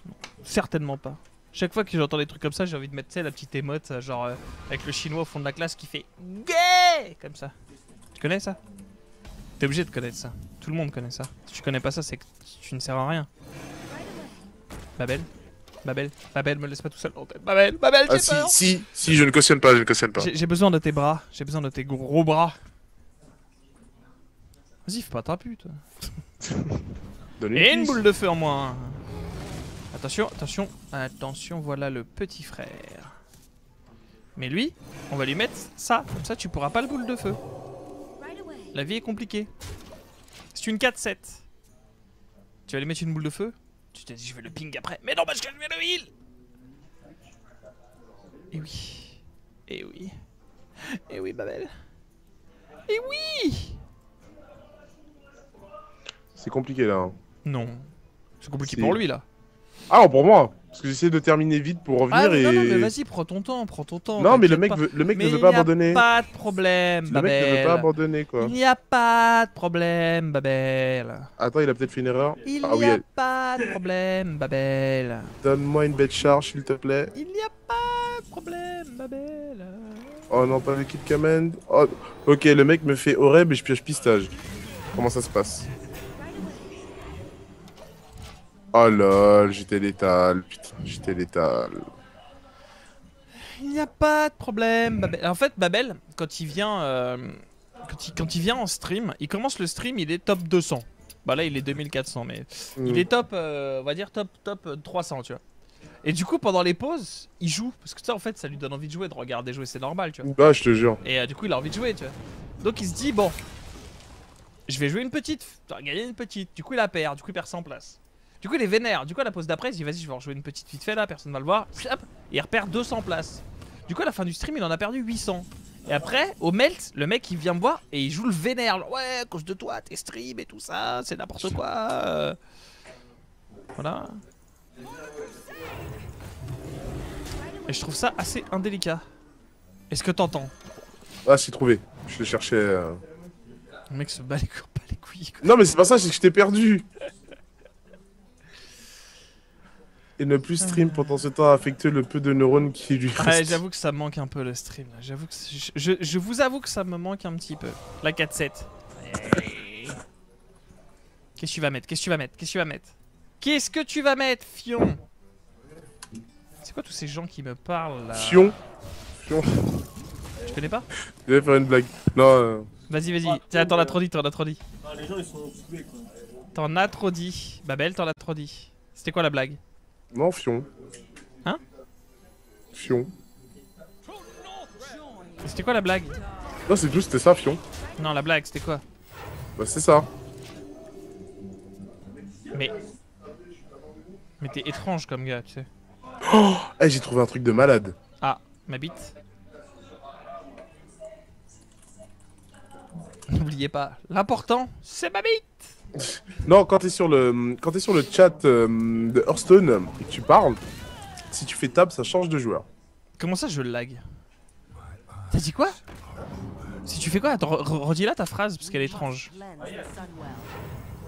Non. Certainement pas. Chaque fois que j'entends des trucs comme ça, j'ai envie de mettre, tu sais, la petite émote, genre avec le chinois au fond de la classe qui fait gay comme ça. Tu connais ça? T'es obligé de connaître ça. Tout le monde connaît ça. Si tu connais pas ça, c'est que tu ne sers à rien. Babel, Babel, Babel, me laisse pas tout seul. Babel, Babel, j'ai ah, peur. si, je ne cautionne pas, je ne cautionne pas. J'ai besoin de tes bras, j'ai besoin de tes gros bras. Vas-y, fais pas ta pute. Donne-lui Et une cuisse. boule de feu en moins. Attention, attention, attention, voilà le petit frère. Mais lui, on va lui mettre ça, comme ça tu pourras pas le boule de feu. La vie est compliquée. C'est une 4-7. Tu vas lui mettre une boule de feu? Tu t'es dit je vais le ping après. Mais non parce que je vais le heal. Et oui. Et oui. Et oui Babel. Et oui. C'est compliqué, là. Hein. Non. C'est compliqué Si. pour lui là. Ah non, pour moi. Parce que j'essaie de terminer vite pour revenir Ah mais et... non, non mais vas-y prends ton temps, prends ton temps. Non, mais le t'inquiète mec, pas. le mec Mais ne veut il pas n'y a abandonner. pas de problème Le Babel. mec ne veut pas abandonner, quoi. Il n'y a pas de problème Babel. Attends, il a peut-être fait une erreur. Il Ah n'y oui, a pas de problème Babel. donne-moi une bête charge, s'il te plaît. Il n'y a pas de problème Babel. Oh non, pas le kit command. Oh, ok, le mec me fait Oreb et je pioche pistage. Comment ça se passe? Oh lol, j'étais létal. Putain, j'étais létal. Il n'y a pas de problème, Babel. En fait, Babel, quand il vient, quand il vient en stream, il commence le stream, il est top 200. Bah là, il est 2400, mais il est top, on va dire top 300, tu vois. Et du coup, pendant les pauses, il joue. Parce que ça, en fait, ça lui donne envie de jouer, de regarder jouer, c'est normal, tu vois. Bah, je te jure. Et du coup, il a envie de jouer, tu vois. Donc, il se dit, bon, je vais jouer une petite, gagner une petite. Du coup, il la perd, du coup, il perd 100 places. Du coup, il est vénère. Du coup, à la pause d'après, il se dit, vas-y, je vais en jouer une petite vite fait là, personne va le voir. Hop, et il repère 200 places. Du coup, à la fin du stream, il en a perdu 800. Et après, au melt, le mec, il vient me voir et il joue le vénère. Genre, ouais, à cause de toi, tes streams et tout ça, c'est n'importe quoi. Voilà. Et je trouve ça assez indélicat. Est-ce que t'entends? Ah, c'est trouvé. Je le cherchais. Le mec se bat les couilles, quoi. Non, mais c'est pas ça, c'est que je t'ai perdu. Et ne plus stream pendant ce temps a affecté le peu de neurones qui lui restent. Ouais, j'avoue que ça me manque un peu le stream. J'avoue que je vous avoue que ça me manque un petit peu. La 4-7. Qu'est-ce que tu vas mettre? Qu'est-ce que tu vas mettre? Qu'est-ce que tu vas mettre? Qu'est-ce que tu vas mettre, Fion? C'est quoi tous ces gens qui me parlent là? Fion. Tu connais pas? Je vais faire une blague. Non. Vas-y, vas-y. Tiens, t'en as trop dit, t'en as trop dit. Ah, les gens ils sont saoulés quoi. T'en as trop dit. Babel, t'en as trop dit. C'était quoi la blague? Non, Fion. Hein? Fion. C'était quoi la blague? Non, c'est tout, c'était ça, Fion. Non, la blague, c'était quoi? Bah, c'est ça. Mais t'es étrange comme gars, tu sais. Oh, hey, j'ai trouvé un truc de malade. Ah, ma bite. N'oubliez pas, l'important, c'est ma bite. Non, quand t'es sur le chat de Hearthstone et que tu parles, si tu fais tab, ça change de joueur. Comment ça, je lag? T'as dit quoi? Si tu fais quoi? Attends, redis là ta phrase, parce qu'elle est étrange.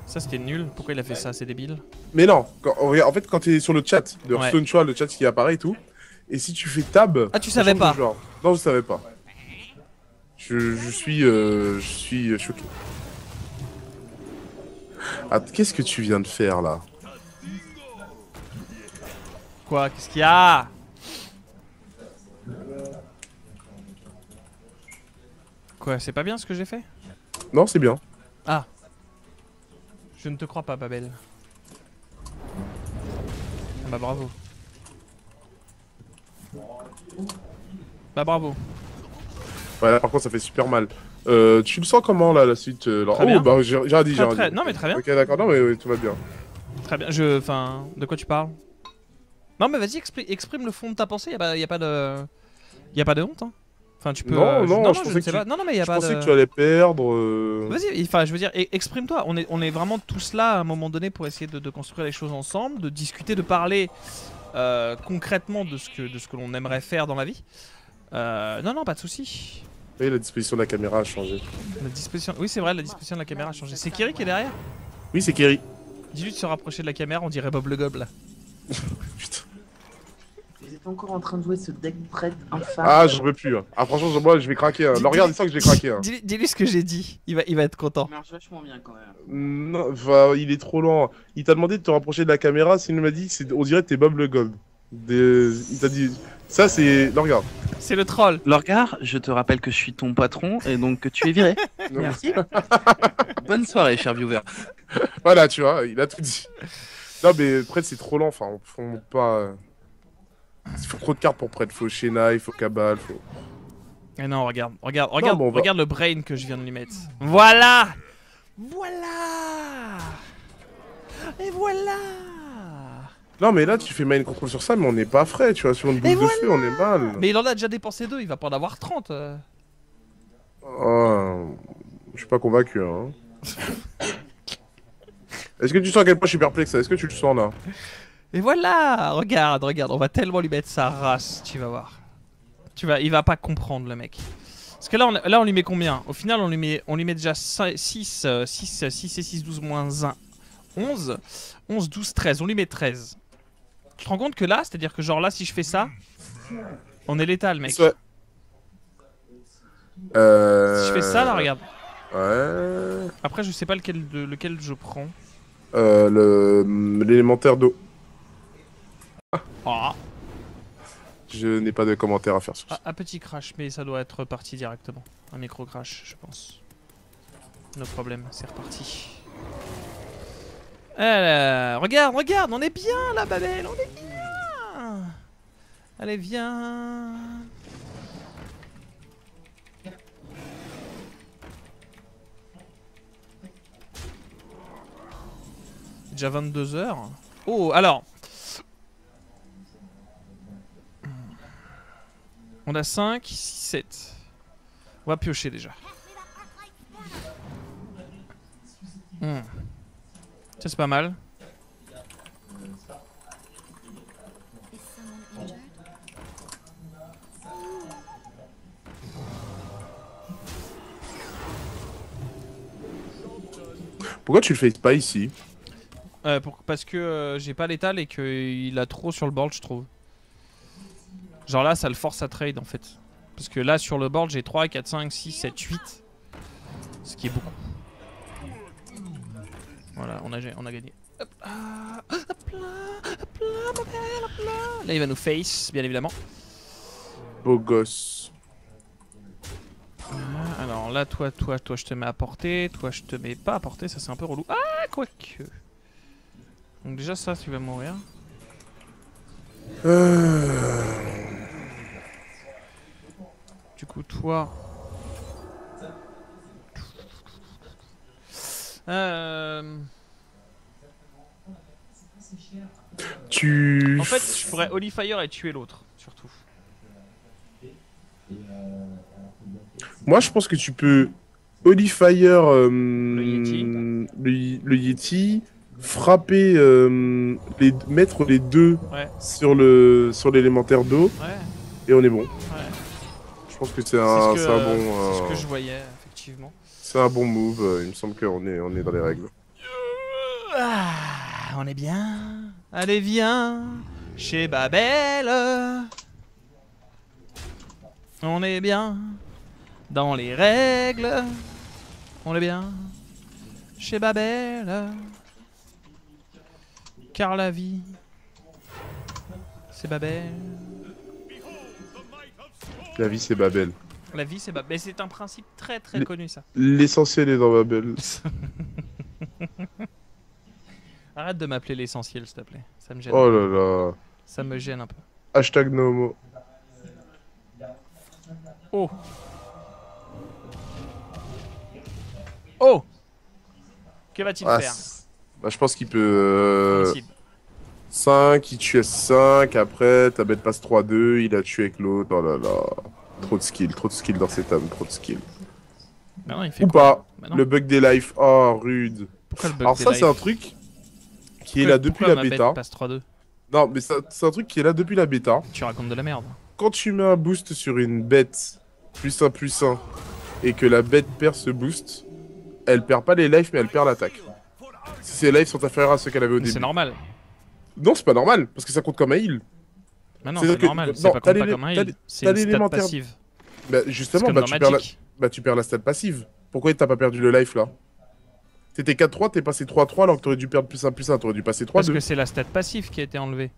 Ça, c'était nul. Pourquoi il a fait ça? C'est débile. Mais non, regarde, en fait, quand t'es sur le chat de Hearthstone, tu vois, le chat qui apparaît et tout, et si tu fais tab... Ah, tu savais pas? Non, je savais pas. Je suis choqué. Ah, qu'est-ce que tu viens de faire, là? Quoi? Qu'est-ce qu'il y a? Quoi? C'est pas bien ce que j'ai fait? Non, c'est bien. Ah. Je ne te crois pas, Babel. Ah bah bravo. Bah bravo. Ouais, là, par contre, ça fait super mal. Tu le sens comment, là, la suite là Très bien. bah, j'ai dit, j'ai dit. Non mais très bien. Ok, d'accord, non, mais tout va bien. Très bien, enfin... De quoi tu parles? Non mais vas-y, exprime le fond de ta pensée, y a pas de... Y a pas de honte, hein. Enfin, tu peux... Non, non, je ne sais pas. Non, mais y a pas de... Je pensais que tu allais perdre... Vas-y, enfin, je veux dire, exprime-toi. On est vraiment tous là, à un moment donné, pour essayer de construire les choses ensemble, de discuter, de parler concrètement de ce que l'on aimerait faire dans la vie. Non, pas de soucis. Oui, la disposition de la caméra a changé. La disposition... Oui, c'est vrai, la disposition de la caméra a changé. C'est Kiri qui est derrière? Oui, c'est Kerry. Dis-lui de se rapprocher de la caméra, on dirait Bob le Gob, là. Putain. Vous êtes encore en train de jouer ce deck prête infâme. Ah, j'en peux plus. Hein. Ah, franchement, moi, je vais craquer. Hein. Regarde, il sent que je vais craquer. Hein. Dis-lui ce que j'ai dit, il va être content. Ça marche vachement bien quand même. Non, enfin, il est trop lent. Il t'a demandé de te rapprocher de la caméra, sinon il m'a dit, on dirait que t'es Bob le Gob. Il t'a dit... Ça, c'est... Non, regarde. C'est le troll. Lorgar, je te rappelle que je suis ton patron et donc que tu es viré. Merci. Bonne soirée, cher viewer. Voilà, tu vois, il a tout dit. Non, mais Prêtre, c'est trop lent. Enfin, on pas... Il faut trop de cartes pour Prêtre. Faut Shena, il faut Cabal, faut... Mais non, regarde bon, regarde le brain que je viens de lui mettre. Voilà. Et voilà. Non, mais là, tu fais main control sur ça, mais on n'est pas frais, tu vois. Sur une boule de feu, on est mal. Mais il en a déjà dépensé 2, il va pas en avoir 30. Oh, je suis pas convaincu, hein. Est-ce que tu sens à quel point je suis perplexe? Est-ce que tu le sens, là? Et voilà. Regarde, on va tellement lui mettre sa race, tu vas voir. Il va pas comprendre, le mec. Parce que là, on lui met combien? Au final, on lui met déjà 6 et 6, 12, moins 1, 11. 11, 12, 13. On lui met 13. Tu te rends compte que là, c'est-à-dire que genre là, si je fais ça, on est létal, mec. Ouais. Si je fais ça, là, regarde. Ouais. Après, je sais pas lequel je prends. L'élémentaire d'eau. Ah. Je n'ai pas de commentaires à faire sur ça. Un petit crash, mais ça doit être reparti directement. Un micro crash, je pense. No problème, c'est reparti. Regarde, regarde, on est bien là, Babel, on est bien. Allez, viens. Déjà 22 h. Oh, alors. On a 5, 6, 7. On va piocher déjà. Ça c'est pas mal. Pourquoi tu le fais pas ici? Parce que j'ai pas l'étal et qu'il a trop sur le board, je trouve. Genre là, ça le force à trade en fait. Parce que là, sur le board, j'ai 3, 4, 5, 6, 7, 8. Ce qui est beaucoup. Voilà, on a gagné. Hop là, hop là, hop là, Babel, hop là. Là, il va nous face, bien évidemment. Beau gosse. Alors là, toi, je te mets à portée. Toi, je te mets pas à portée, ça c'est un peu relou. Ah, quoique. Donc déjà, ça, tu vas mourir. Du coup, toi... Tu... En fait, je pourrais Holy Fire et tuer l'autre, surtout. Moi, je pense que tu peux Holy Fire Le Yeti. le Yeti, frapper, mettre les deux Ouais, sur l'élémentaire d'eau, ouais, et on est bon. ouais. Je pense que c'est C'est un, ce c'est que, un bon... c'est ce que je voyais, effectivement. C'est un bon move, il me semble qu'on est dans les règles. Ah, on est bien. Allez, viens chez Babel. On est bien dans les règles. On est bien chez Babel. Car la vie, c'est Babel. La vie, c'est Babel. La vie, c'est Babel. Mais c'est un principe très très Les- connu, ça. L'essentiel est dans Babel. Arrête de m'appeler l'essentiel, s'il te plaît. Ça me gêne. Oh là là. Ça me gêne un peu. Hashtag no homo. Oh. Oh. Que va-t-il faire? Bah, je pense qu'il peut... Impossible. 5, il tue S5, après ta bête passe 3-2, il a tué avec l'autre, oh là là. Trop de skill dans cet homme, trop de skill. Mais non, il fait Ou quoi? pas, Bah non. le bug des life, oh rude. Pourquoi le bug Alors des ça c'est lives? un truc qui est là depuis Pourquoi la ma bêta. bête passe 3-2? Non mais c'est un truc qui est là depuis la bêta. Tu racontes de la merde. Quand tu mets un boost sur une bête +1/+1 et que la bête perd ce boost, elle perd pas les lives mais elle perd l'attaque. Si ses lives sont inférieurs à ceux qu'elle avait au Mais c'est début. normal. Non c'est pas normal, parce que ça compte comme un heal. Mais non, C'est-à-dire c'est que- normal. non, C'est pas t'as comme les- un t'as heal. les- C'est t'as une stat l'élémentaire- passive. Bah C'est justement, comme bah, dans tu perds la... Magic. bah tu perds la stat passive. Pourquoi t'as pas perdu le life là? T'étais 4-3, t'es passé 3-3 alors que t'aurais dû perdre +1/+1, t'aurais dû passer Parce 3-2. que c'est la stat passive qui a été enlevée.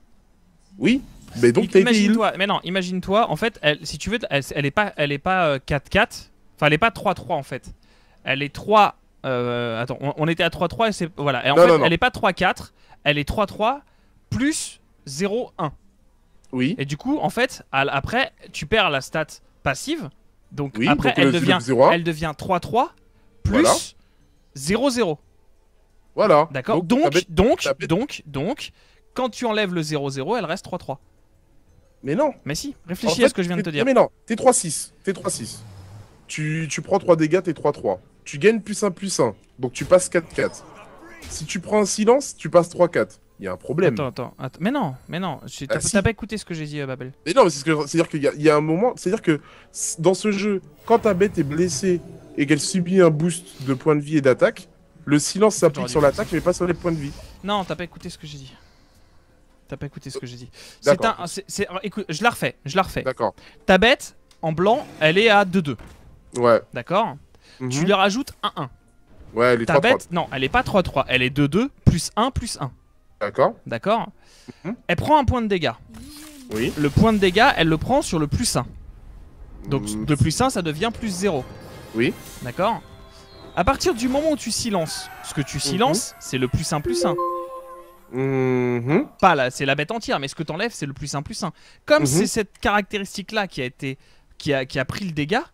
Oui, mais donc t'as été heal. Imagine-toi, mais non, imagine-toi, en fait, si tu veux, elle est pas 4-4, enfin elle est pas 3-3 en fait. Elle est 3, attends, on était à 3-3 et c'est, voilà, et en Non, fait, non, non. elle est pas 3-4, elle est 3-3 plus 0-1. Oui. Et du coup, en fait, après, tu perds la stat passive, donc Oui, après, donc elle le devient 0-1. elle devient 3-3 plus Voilà. 0-0. Voilà. D'accord. ta bête- ta bête- Donc, quand tu enlèves le 0-0, elle reste 3-3. Mais non. Mais si, En réfléchis fait, à ce que je viens de te dire. Mais non, t'es 3-6. T'es 3-6. Tu prends 3 dégâts, t'es 3-3. Tu gagnes +1/+1. Donc tu passes 4-4. Si tu prends un silence, tu passes 3-4. Il y a un problème. Attends. Mais non. T'as si. t'as pas écouté ce que j'ai dit, Babel. Mais non, mais c'est-à-dire qu'il y a un moment. C'est-à-dire que dans ce jeu, quand ta bête est blessée et qu'elle subit un boost de points de vie et d'attaque, le silence J'aurais s'applique dû sur faire l'attaque mais pas sur les points de vie. Non, t'as pas écouté ce que j'ai dit. D'accord. Écoute, je la refais. D'accord. Ta bête, en blanc, elle est à 2-2. Ouais. D'accord. Mhm. Tu lui rajoutes 1-1. Ouais, elle est Ta 3-3. bête, non, elle est pas 3-3. Elle est 2-2 plus 1 plus 1. D'accord. D'accord. Mhm. Elle prend un point de dégâts. Oui. le point de dégâts, elle le prend sur le plus 1. Donc de plus 1, ça devient plus 0. Oui. D'accord. À partir du moment où tu silences, ce que tu silences, c'est le plus 1 plus 1. Pas là, c'est la bête entière, mais ce que t'enlèves, c'est le plus 1 plus 1. Comme c'est cette caractéristique-là qui a pris le dégât,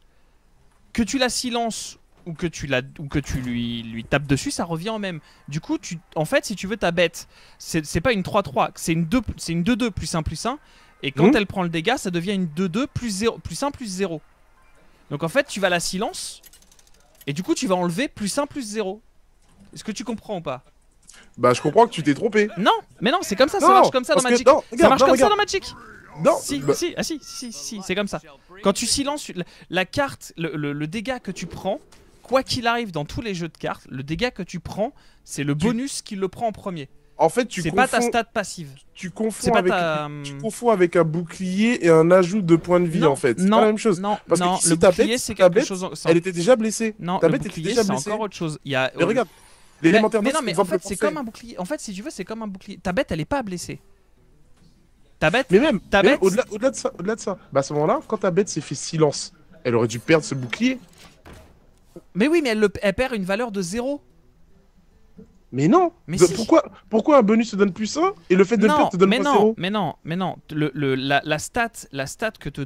que tu la silences ou que tu lui tapes dessus, ça revient au même. Du coup, en fait, si tu veux, ta bête, c'est pas une 3-3, c'est une 2-2 plus 1 plus 1. Et quand elle prend le dégât, ça devient une 2-2 plus 1 plus 0. Donc en fait, tu vas la silence. Et du coup, tu vas enlever plus 1 plus 0. Est-ce que tu comprends ou pas? Bah, je comprends que tu t'es trompé. Non, mais non, c'est comme ça, ça marche comme ça dans Magic. Ça marche comme ça dans Magic. Non, si, c'est comme ça. Quand tu silences la carte, le dégât que tu prends, quoi qu'il arrive dans tous les jeux de cartes, le dégât que tu prends, c'est le bonus qui le prend en premier. En fait, tu c'est confonds... pas ta stat passive. Tu confonds avec un bouclier et un ajout de points de vie, en fait. C'est pas la même chose. Non, parce non, que ici, le bouclier, c'est quelque chose... Elle était déjà blessée. Non, ta le bête était bouclier, déjà c'est blessée. encore autre chose. Il y a... Mais regarde, l'élémentaire mais non, mais en fait, c'est comme un bouclier. En fait, si tu veux, c'est comme un bouclier. Ta bête, elle est pas blessée. Ta bête... Mais même, ta bête... au-delà de ça, bah à ce moment-là, quand ta bête s'est fait silence, elle aurait dû perdre ce bouclier. Mais oui, mais elle perd une valeur de 0. Mais non. Mais si. Pourquoi un bonus te donne plus 1 et le fait de le perdre te donne pas 0? Mais non. La stat que te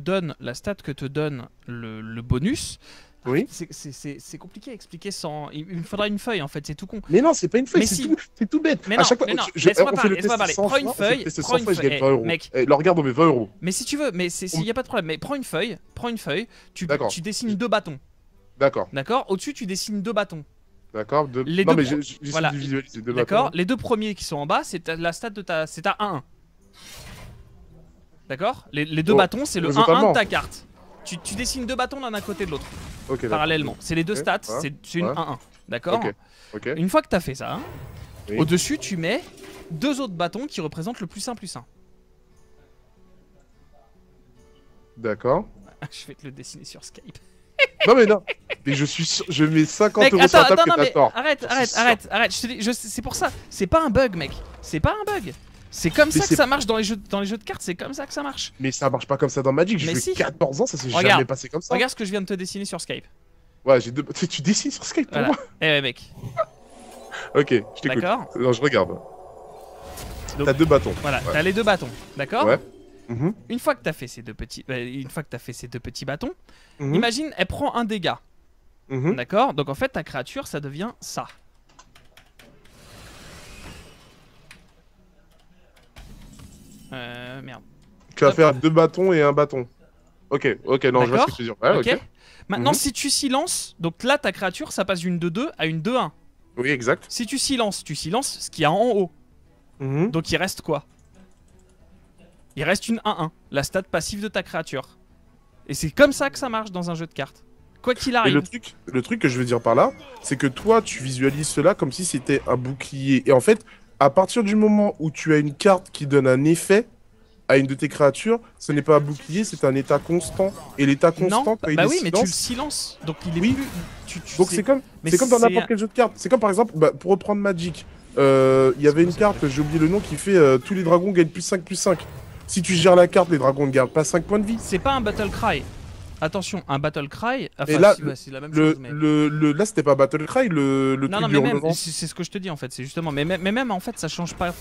donne le bonus... Oui. C'est compliqué à expliquer sans... Il me faudra une feuille en fait, c'est tout con. Mais non, c'est pas une feuille, c'est tout bête. Mais non, à chaque fois, laisse-moi parler. Prends une feuille, mec. Le regarde, on met 20 €. Mais si tu veux, il y a pas de problème. Mais prends une feuille, tu dessines 2 bâtons. D'accord. D'accord. Au-dessus, tu dessines 2 bâtons. D'accord. Non mais j'essaie de visualiser 2 bâtons. D'accord. Les 2 premiers qui sont en bas, c'est la stat de ta... C'est ta 1-1. D'accord. Les 2 bâtons, c'est le 1-1 de ta carte. Tu dessines 2 bâtons l'un à côté de l'autre. Parallèlement. C'est les 2 stats, c'est une 1-1. D'accord. Une fois que tu as fait ça, au-dessus, tu mets 2 autres bâtons qui représentent le plus 1 plus 1. D'accord. Je vais te le dessiner sur Skype. Non mais non, mais je mets 50 € sur la table que t'as tort. Arrête, je te dis, c'est pour ça, c'est pas un bug mec, c'est pas un bug. C'est comme ça que ça marche dans les jeux de cartes, c'est comme ça que ça marche. Mais ça marche pas comme ça dans Magic, j'ai fait 14 ans, ça s'est jamais passé comme ça. Regarde ce que je viens de te dessiner sur Skype. Ouais, tu dessines sur Skype pour moi. Eh ouais mec. Ok, je t'écoute. D'accord. Non, je regarde. T'as 2 bâtons. Voilà, t'as les 2 bâtons, d'accord. Ouais. Une fois que t'as fait ces 2 petits bâtons, imagine, elle prend un dégât. D'accord. Donc en fait, ta créature, ça devient ça. Merde. Tu vas faire 2 bâtons et 1 bâton. Ok, non, je vois ce que tu veux dire. Ouais, ok. Maintenant, si tu silences, donc là, ta créature, ça passe d'une 2-2 à une 2-1. Oui, exact. Si tu silences ce qu'il y a en haut. Donc il reste quoi? Il reste une 1-1, la stat passive de ta créature. Et c'est comme ça que ça marche dans un jeu de cartes. Quoi qu'il arrive. Et le truc que je veux dire par là, c'est que toi, tu visualises cela comme si c'était un bouclier. Et en fait, à partir du moment où tu as une carte qui donne un effet à une de tes créatures, ce n'est pas un bouclier, c'est un état constant. Et l'état constant, quand il est mais tu le silences. Donc il est plus... Donc c'est comme dans n'importe quel jeu de cartes. C'est comme par exemple, pour reprendre Magic, il y avait une carte, j'ai oublié le nom, qui fait tous les dragons gagnent plus 5, plus 5. Si tu gères la carte, les dragons ne gardent pas 5 points de vie. C'est pas un Battle Cry. Attention, un Battle Cry. Enfin, et là, c'est la même chose. Mais... là, c'était pas Battle Cry, le non, truc non, mais même, c'est ce que je te dis en fait. C'est justement. Mais même en fait, ça change pas.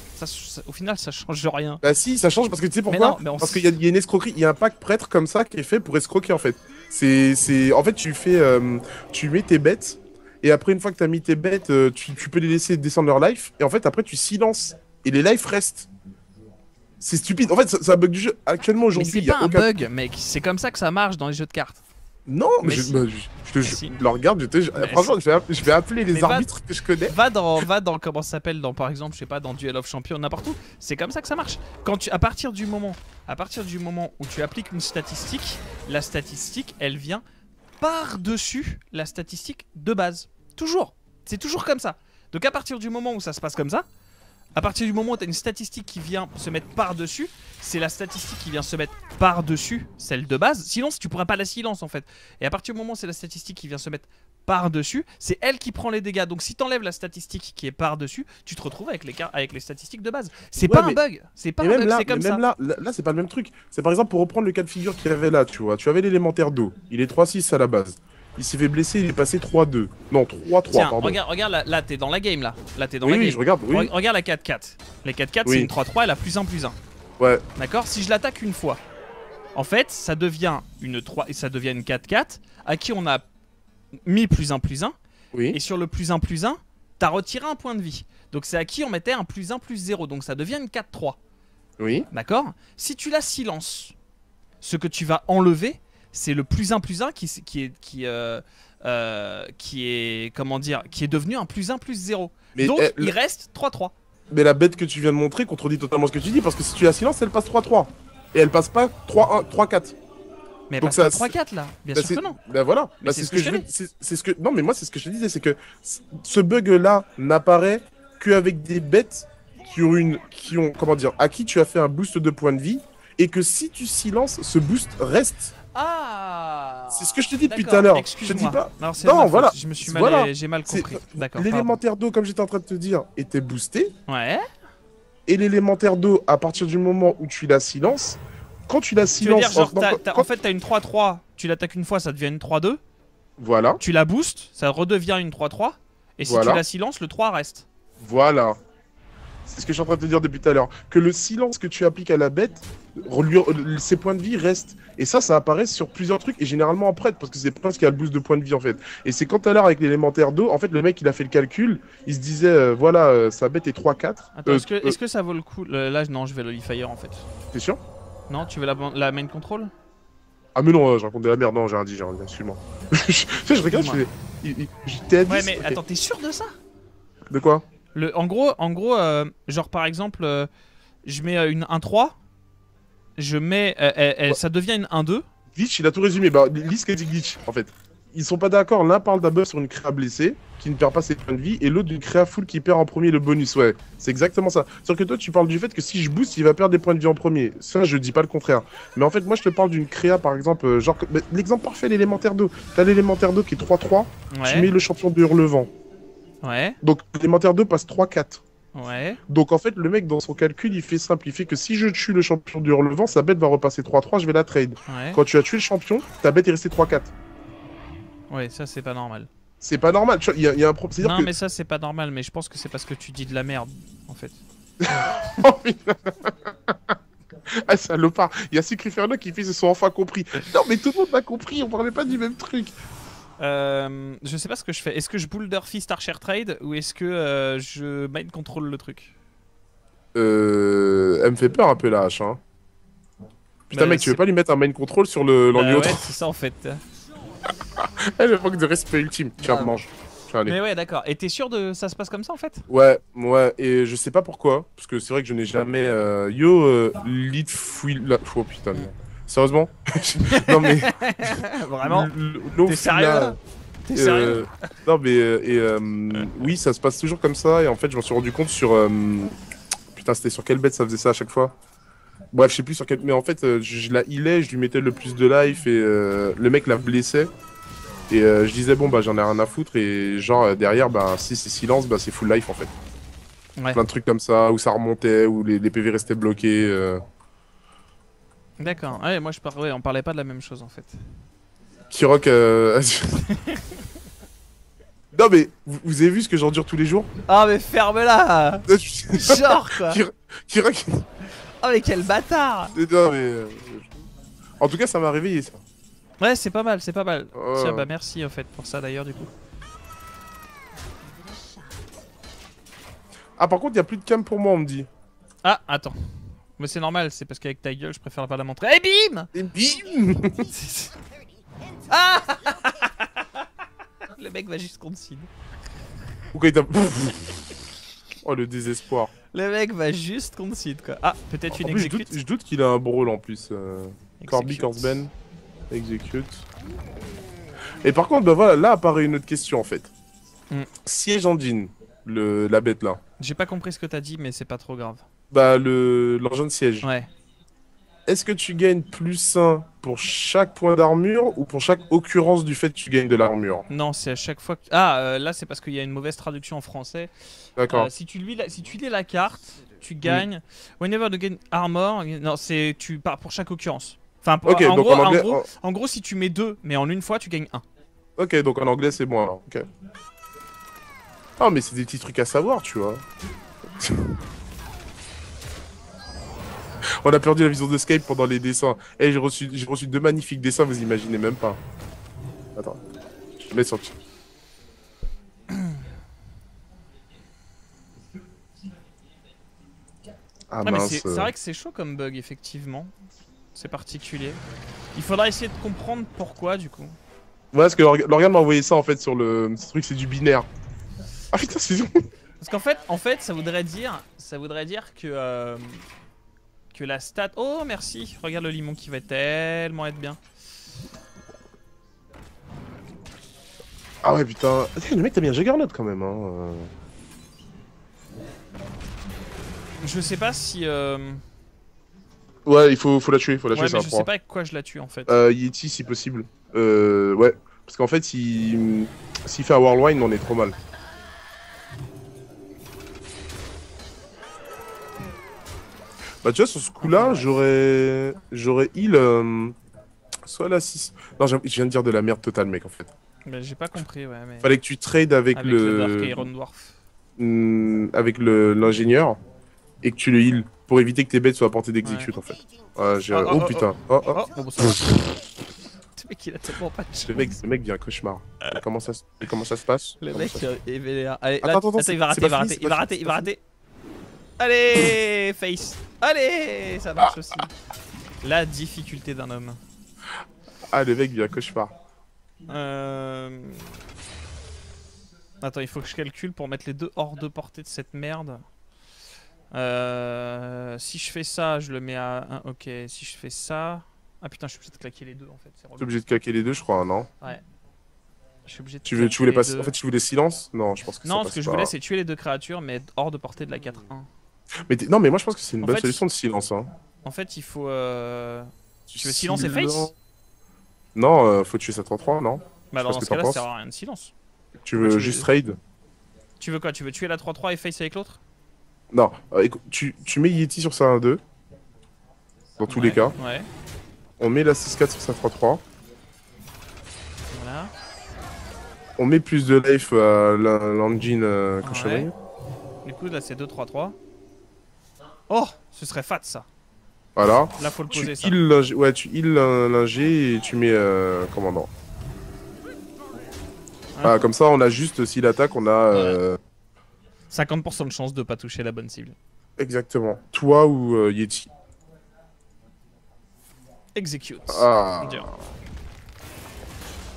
Au final, ça change rien. Bah, si, ça change parce que tu sais pourquoi? Parce qu'il y a une escroquerie. Il y a un pack prêtre comme ça qui est fait pour escroquer en fait. En fait, tu mets tes bêtes. Et après, une fois que tu as mis tes bêtes, tu peux les laisser descendre leur life. Et en fait, après, tu silences. Et les life restent. C'est stupide. En fait, c'est un bug du jeu. Actuellement, aujourd'hui, c'est pas un bug, mec. C'est comme ça que ça marche dans les jeux de cartes. Non, mais je le regarde. Franchement, je vais appeler les arbitres que je connais. Va dans comment ça s'appelle, par exemple, je sais pas, dans Duel of Champions, n'importe où. C'est comme ça que ça marche. À partir du moment où tu appliques une statistique, la statistique, elle vient par-dessus la statistique de base. Toujours. C'est toujours comme ça. Donc à partir du moment où ça se passe comme ça, À partir du moment où tu as une statistique qui vient se mettre par-dessus, c'est la statistique qui vient se mettre par-dessus celle de base. Sinon, tu pourrais pas la silence en fait. Et à partir du moment où c'est la statistique qui vient se mettre par-dessus, c'est elle qui prend les dégâts. Donc si t'enlèves la statistique qui est par-dessus, tu te retrouves avec les statistiques de base. C'est pas un bug, c'est pas un bug, c'est comme ça. Même là c'est pas le même truc. C'est par exemple pour reprendre le cas de figure qu'il y avait là, tu vois. Tu avais l'élémentaire d'eau, il est 3-6 à la base. Il s'est fait blesser, il est passé 3-2. Non, 3-3, pardon. Regarde là, t'es dans la game là. Là, t'es dans oui, la game. Oui, je regarde, oui. Regarde la 4-4. Les 4-4, c'est une 3-3, elle a +1/+1. Ouais. D'accord. Si je l'attaque une fois, en fait, ça devient une 3 et ça devient une 4-4 à qui on a mis +1/+1. Oui. Et sur le +1/+1, t'as retiré un point de vie. Donc c'est à qui on mettait un +1/+0. Donc ça devient une 4-3. Oui. D'accord. Si tu la silences, ce que tu vas enlever, c'est le +1/+1 qui est comment dire, qui est devenu un +1/+0. Mais donc il reste 3-3. Mais la bête que tu viens de montrer contredit totalement ce que tu dis, parce que si tu la silences, elle passe 3-3. Et elle passe pas 3-1, 3-4. Mais elle donc passe pas 3-4 là. Bien sûr que non. Bah voilà. Mais c'est ce que je dis. C'est ce que. Non, mais moi, c'est ce que je te disais, c'est que ce bug-là n'apparaît qu'avec des bêtes qui ont, comment dire, à qui tu as fait un boost de points de vie, et que si tu silences, ce boost reste. Ah. C'est ce que je te dis depuis tout à l'heure. Je te dis pas. Non, voilà. Je me suis mal, j'ai mal compris. D'accord. L'élémentaire d'eau, comme j'étais en train de te dire, était boosté. Ouais. Et l'élémentaire d'eau, à partir du moment où tu la silences, quand tu la silences... Tu veux dire, genre, en fait, t'as une 3-3, tu l'attaques une fois, ça devient une 3-2. Voilà. Tu la boostes, ça redevient une 3-3. Et si tu la silences, le 3 reste. Voilà. C'est ce que je suis en train de te dire depuis tout à l'heure. Que le silence que tu appliques à la bête, ses points de vie restent. Et ça apparaît sur plusieurs trucs, et généralement en prêtre, parce que c'est Prince qui a le boost de points de vie en fait. Et c'est quand tout à l'heure avec l'élémentaire d'eau, en fait le mec il a fait le calcul, il se disait, voilà, sa bête est 3-4. Attends, est-ce que ça vaut le coup? Là, non, je vais le Fire en fait. T'es sûr? Non, tu veux la main control? Ah mais non, je raconte de la merde, non, j'ai rien dit, excuse-moi. je regarde, je fais... T'es à 10, ouais, mais attends, t'es sûr de ça? De quoi? En gros, genre par exemple, je mets un 3, je mets, ça devient une 1-2. Glitch, il a tout résumé, bah, lis ce qu'a dit Glitch, en fait. Ils sont pas d'accord, l'un parle d'un buff sur une créa blessée, qui ne perd pas ses points de vie, et l'autre d'une créa full qui perd en premier le bonus, ouais. C'est exactement ça. Sauf que toi, tu parles du fait que si je booste, il va perdre des points de vie en premier. Ça, je dis pas le contraire. Mais en fait, moi, je te parle d'une créa, par exemple, genre... L'exemple parfait, l'élémentaire d'eau. T'as l'élémentaire d'eau qui est 3-3, ouais. Tu mets le champion de Hurlevent. Ouais. Donc, l'élémentaire d'eau passe 3-4. Ouais. Donc en fait, le mec dans son calcul, il fait simple, il fait que si je tue le champion du Hurlevent, sa bête va repasser 3-3, je vais la trade. Ouais. Quand tu as tué le champion, ta bête est restée 3-4. Ouais, ça c'est pas normal. C'est pas normal, tu vois, il y a un problème. Non, mais ça c'est pas normal, mais je pense que c'est parce que tu dis de la merde, en fait. Oh putain. Ah salopard, il y a Sucriferno qui fait se sont enfin compris. Non mais tout le monde m'a compris, on parlait pas du même truc. Je sais pas ce que je fais. Est-ce que je Boulder Fist Archer Trade ou est-ce que je mind control le truc? Elle me fait peur un peu la hache, hein. Putain mec, tu veux pas lui mettre un main control sur l'ennuyotre? Ouais, c'est ça en fait. Elle manque de respect ultime. Tiens, mange. Mais ouais, d'accord. Et t'es sûr de ça se passe comme ça en fait? Ouais, et je sais pas pourquoi, parce que c'est vrai que je n'ai jamais... lead fouille... Oh putain, non. Sérieusement? Non mais... Vraiment? T'es sérieux là? T'es sérieux? Non mais... oui, ça se passe toujours comme ça, et en fait je m'en suis rendu compte sur... Putain, c'était sur quelle bête ça faisait ça à chaque fois? Bref, je sais plus sur quelle... Mais en fait, je la healais, je lui mettais le plus de life, et le mec la blessait. Et je disais, bon bah j'en ai rien à foutre, et genre derrière, bah si c'est silence, bah c'est full life en fait. Ouais. Plein de trucs comme ça, où ça remontait, où les PV restaient bloqués. D'accord, ouais, moi je parlais, on parlait pas de la même chose en fait. Kirok, non mais, vous avez vu ce que j'endure tous les jours? Ah mais ferme-la. Genre quoi. Kirok. Oh mais quel bâtard. Non mais... En tout cas ça m'a réveillé ça. Ouais c'est pas mal, c'est pas mal. Tiens bah merci en fait pour ça d'ailleurs du coup. Ah par contre il y a plus de cam pour moi on me dit. Ah attends. Mais c'est normal, c'est parce qu'avec ta gueule je préfère pas la montrer. Et bim. Et bim. Ah. Le mec va juste concede. Pourquoi il t'a... Oh le désespoir. Le mec va juste concede quoi. Ah peut-être une execute. Je doute qu'il a un beau rôle en plus. Corby, Corsben. Execute. Et par contre bah voilà, là apparaît une autre question en fait. Siège Engine, la bête là. J'ai pas compris ce que t'as dit, mais c'est pas trop grave. Bah, l'engin de siège. Ouais. Est-ce que tu gagnes +1 pour chaque point d'armure ou pour chaque occurrence du fait que tu gagnes de l'armure? Non, c'est à chaque fois que... Ah, là c'est parce qu'il y a une mauvaise traduction en français. D'accord. Si tu lis la carte, tu gagnes... Whenever you gain armor... Non, c'est tu pars pour chaque occurrence. Enfin, Ok, donc en anglais... en gros, si tu mets 2, mais en une fois, tu gagnes 1. Ok, donc en anglais c'est bon alors. Ok. Ah, mais c'est des petits trucs à savoir, tu vois. On a perdu la vision d'escape pendant les dessins. Eh, j'ai reçu 2 magnifiques dessins, vous imaginez même pas. Attends. Je mets sur le chat. Ah Ouais, mais mince. c'est vrai que c'est chaud comme bug, effectivement. C'est particulier. Il faudra essayer de comprendre pourquoi, du coup. Ouais, parce que Lauriane m'a envoyé ça en fait sur le... Ce truc, c'est du binaire. Ah putain, c'est... Parce qu'en fait, ça voudrait dire que la stat... Oh, merci. Regarde le limon qui va tellement être bien. Ah ouais, putain. Le mec, t'as bien Juggernaut quand même, hein. Je sais pas si... Ouais, il faut la tuer, Ouais, c'est mais un je sais point. pas avec quoi je la tue, en fait. Yeti, si possible. Ouais. Parce qu'en fait, s'il fait un Whirlwind, on est trop mal. Bah tu vois, sur ce coup-là, j'aurais heal soit la 6. Non, je viens de dire de la merde totale, mec, en fait. Mais j'ai pas compris, ouais, mais... Fallait que tu trades avec le Dark Iron Dwarf. avec l'ingénieur et que tu le heal pour éviter que tes bêtes soient à portée d'execute, en fait. Oh putain. Oh. Oh, bon, ça va. Ce mec, il a tellement pas de chance. Ce mec vient un cauchemar. Comment ça se passe? Le Comment mec, ça se- il vénère. Allez, là, Attends, il va rater, c'est il va pas rater, fini, il va rater, il va rater. Allez, face. Allez, ça marche aussi. La difficulté d'un homme. Ah, le mec vient un cauchemar. Attends, il faut que je calcule pour mettre les deux hors de portée de cette merde. Si je fais ça, je le mets à 1. Ok, si je fais ça... Ah putain, je suis obligé de claquer les deux en fait. T'es obligé de claquer les deux, je crois, non? Ouais. Je suis obligé de Tu voulais claquer passer... les deux. En fait, tu voulais silence? Non, je pense que ça Non, passe ce que je pas. voulais, c'est tuer les deux créatures, mais être hors de portée de la 4-1. Mais non, mais moi, je pense que c'est une En bonne fait, solution de silence, hein. En fait, il faut... Tu veux silence et face? Non, faut tuer sa 3-3, non? Bah alors sais dans pas ce ce que cas-là, t'en ça sert à rien de silence. Tu veux tu juste veux- raid? Tu veux quoi? Tu veux tuer la 3-3 et face avec l'autre? Non, écoute, tu mets Yeti sur sa 1-2. Dans tous les cas. Ouais. On met la 6-4 sur sa 3-3. Voilà. On met plus de life à l'engine cochonnerie. Ouais. Du coup, là, c'est 2-3-3. Oh! Ce serait fat, ça. Voilà. Là, faut le Tu poser, ça. heal l'ingé, ouais, tu heal l'ingé et tu mets commandant. Ah. Ah, comme ça, on a juste, s'il attaque, on a... 50% de chance de pas toucher la bonne cible. Exactement. Toi ou Yeti. Execute. Ah. Dur.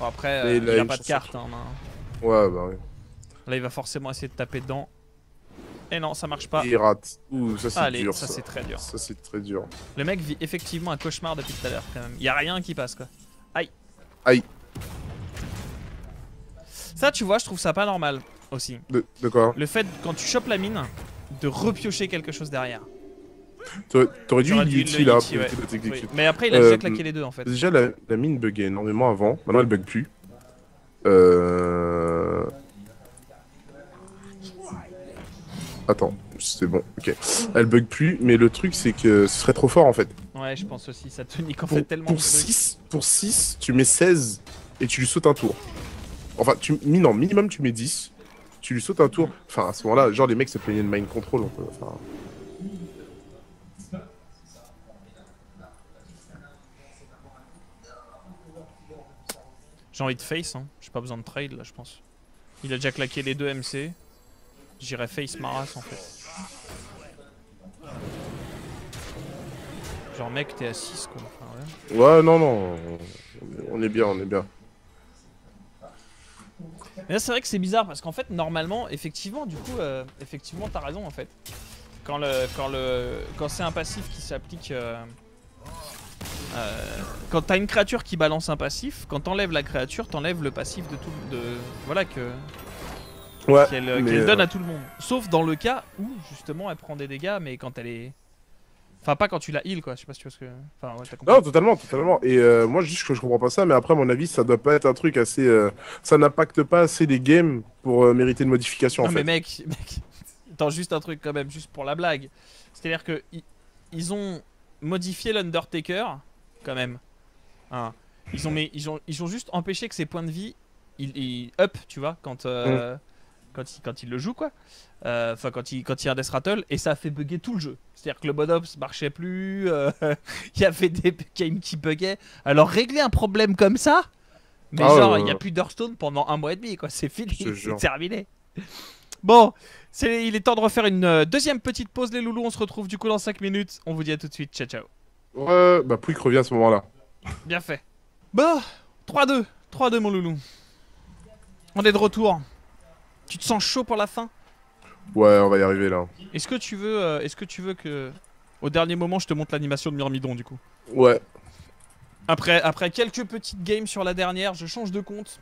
Bon, après, Mais il là, a il pas de me carte. Hein, Ouais, bah oui. là, il va forcément essayer de taper dedans. Et non, ça marche pas. Et il rate. Ouh, ça c'est Allez, dur. ça c'est très dur. Ça c'est très dur. Le mec vit effectivement un cauchemar depuis tout à l'heure quand même. Y a rien qui passe quoi. Aïe. Aïe. Ça, tu vois, je trouve ça pas normal aussi. De quoi? Le fait, quand tu chopes la mine, de repiocher quelque chose derrière. T'aurais dû J'aurais heal dû Yeti le là Yeti, pour ouais. éviter de t'exécuter. Oui. Mais après, il a déjà claqué les deux en fait. Déjà, la mine buguait énormément avant. Maintenant, elle bug plus. Attends, c'est bon, ok. Elle bug plus, mais le truc, c'est que ce serait trop fort en fait. Ouais, je pense aussi. Ça te nique en fait tellement de trucs. Pour 6, tu mets 16 et tu lui sautes un tour. Enfin, non, minimum, tu mets 10. Tu lui sautes un tour. Enfin, à ce moment-là, genre, les mecs se plaignaient de mind control. Enfin... J'ai envie de face, hein. J'ai pas besoin de trade là, je pense. Il a déjà claqué les deux MC. J'irai face Maras en fait. Genre, mec, t'es à 6 quoi. Enfin, ouais. Ouais, non. On est bien, on est bien. Mais là, c'est vrai que c'est bizarre parce qu'en fait, normalement, effectivement, du coup, effectivement, t'as raison en fait. Quand c'est un passif qui s'applique. Quand t'as une créature qui balance un passif, quand t'enlèves la créature, t'enlèves le passif de tout. Voilà que. Ouais, qu'elle donne à tout le monde. Sauf dans le cas où justement elle prend des dégâts, mais quand elle est. Enfin, pas quand tu la heal quoi, je sais pas si tu vois ce que. Enfin, ouais, t'as compris. Non, totalement, totalement. Et moi, juste que je comprends pas ça, mais après, à mon avis, ça doit pas être un truc assez. Ça n'impacte pas assez les games pour mériter une modification, Non, en mais fait. mec, attends, juste un truc quand même, juste pour la blague. C'est-à-dire que ils ont modifié l'Undertaker, quand même. Hein. Ils ont juste empêché que ses points de vie, ils up, tu vois, quand il le joue, quoi. Enfin, quand il y a un Death Rattle, et ça a fait bugger tout le jeu. C'est-à-dire que le bonhomme marchait plus, il y avait des games qui buggaient. Alors, régler un problème comme ça, mais genre, il n'y a plus d'Hearthstone pendant 1 mois et demi, quoi. C'est fini, c'est terminé. Bon, il est temps de refaire une deuxième petite pause, les loulous. On se retrouve du coup dans 5 minutes. On vous dit à tout de suite. Ciao, ciao. Ouais, bah Pouic revient à ce moment-là. Bien fait. Bon, 3-2. 3-2, mon loulou. On est de retour. Tu te sens chaud pour la fin? Ouais, on va y arriver là. Est-ce que tu veux que au dernier moment je te montre l'animation de Myrmidon du coup? Ouais. Après quelques petites games sur la dernière, je change de compte.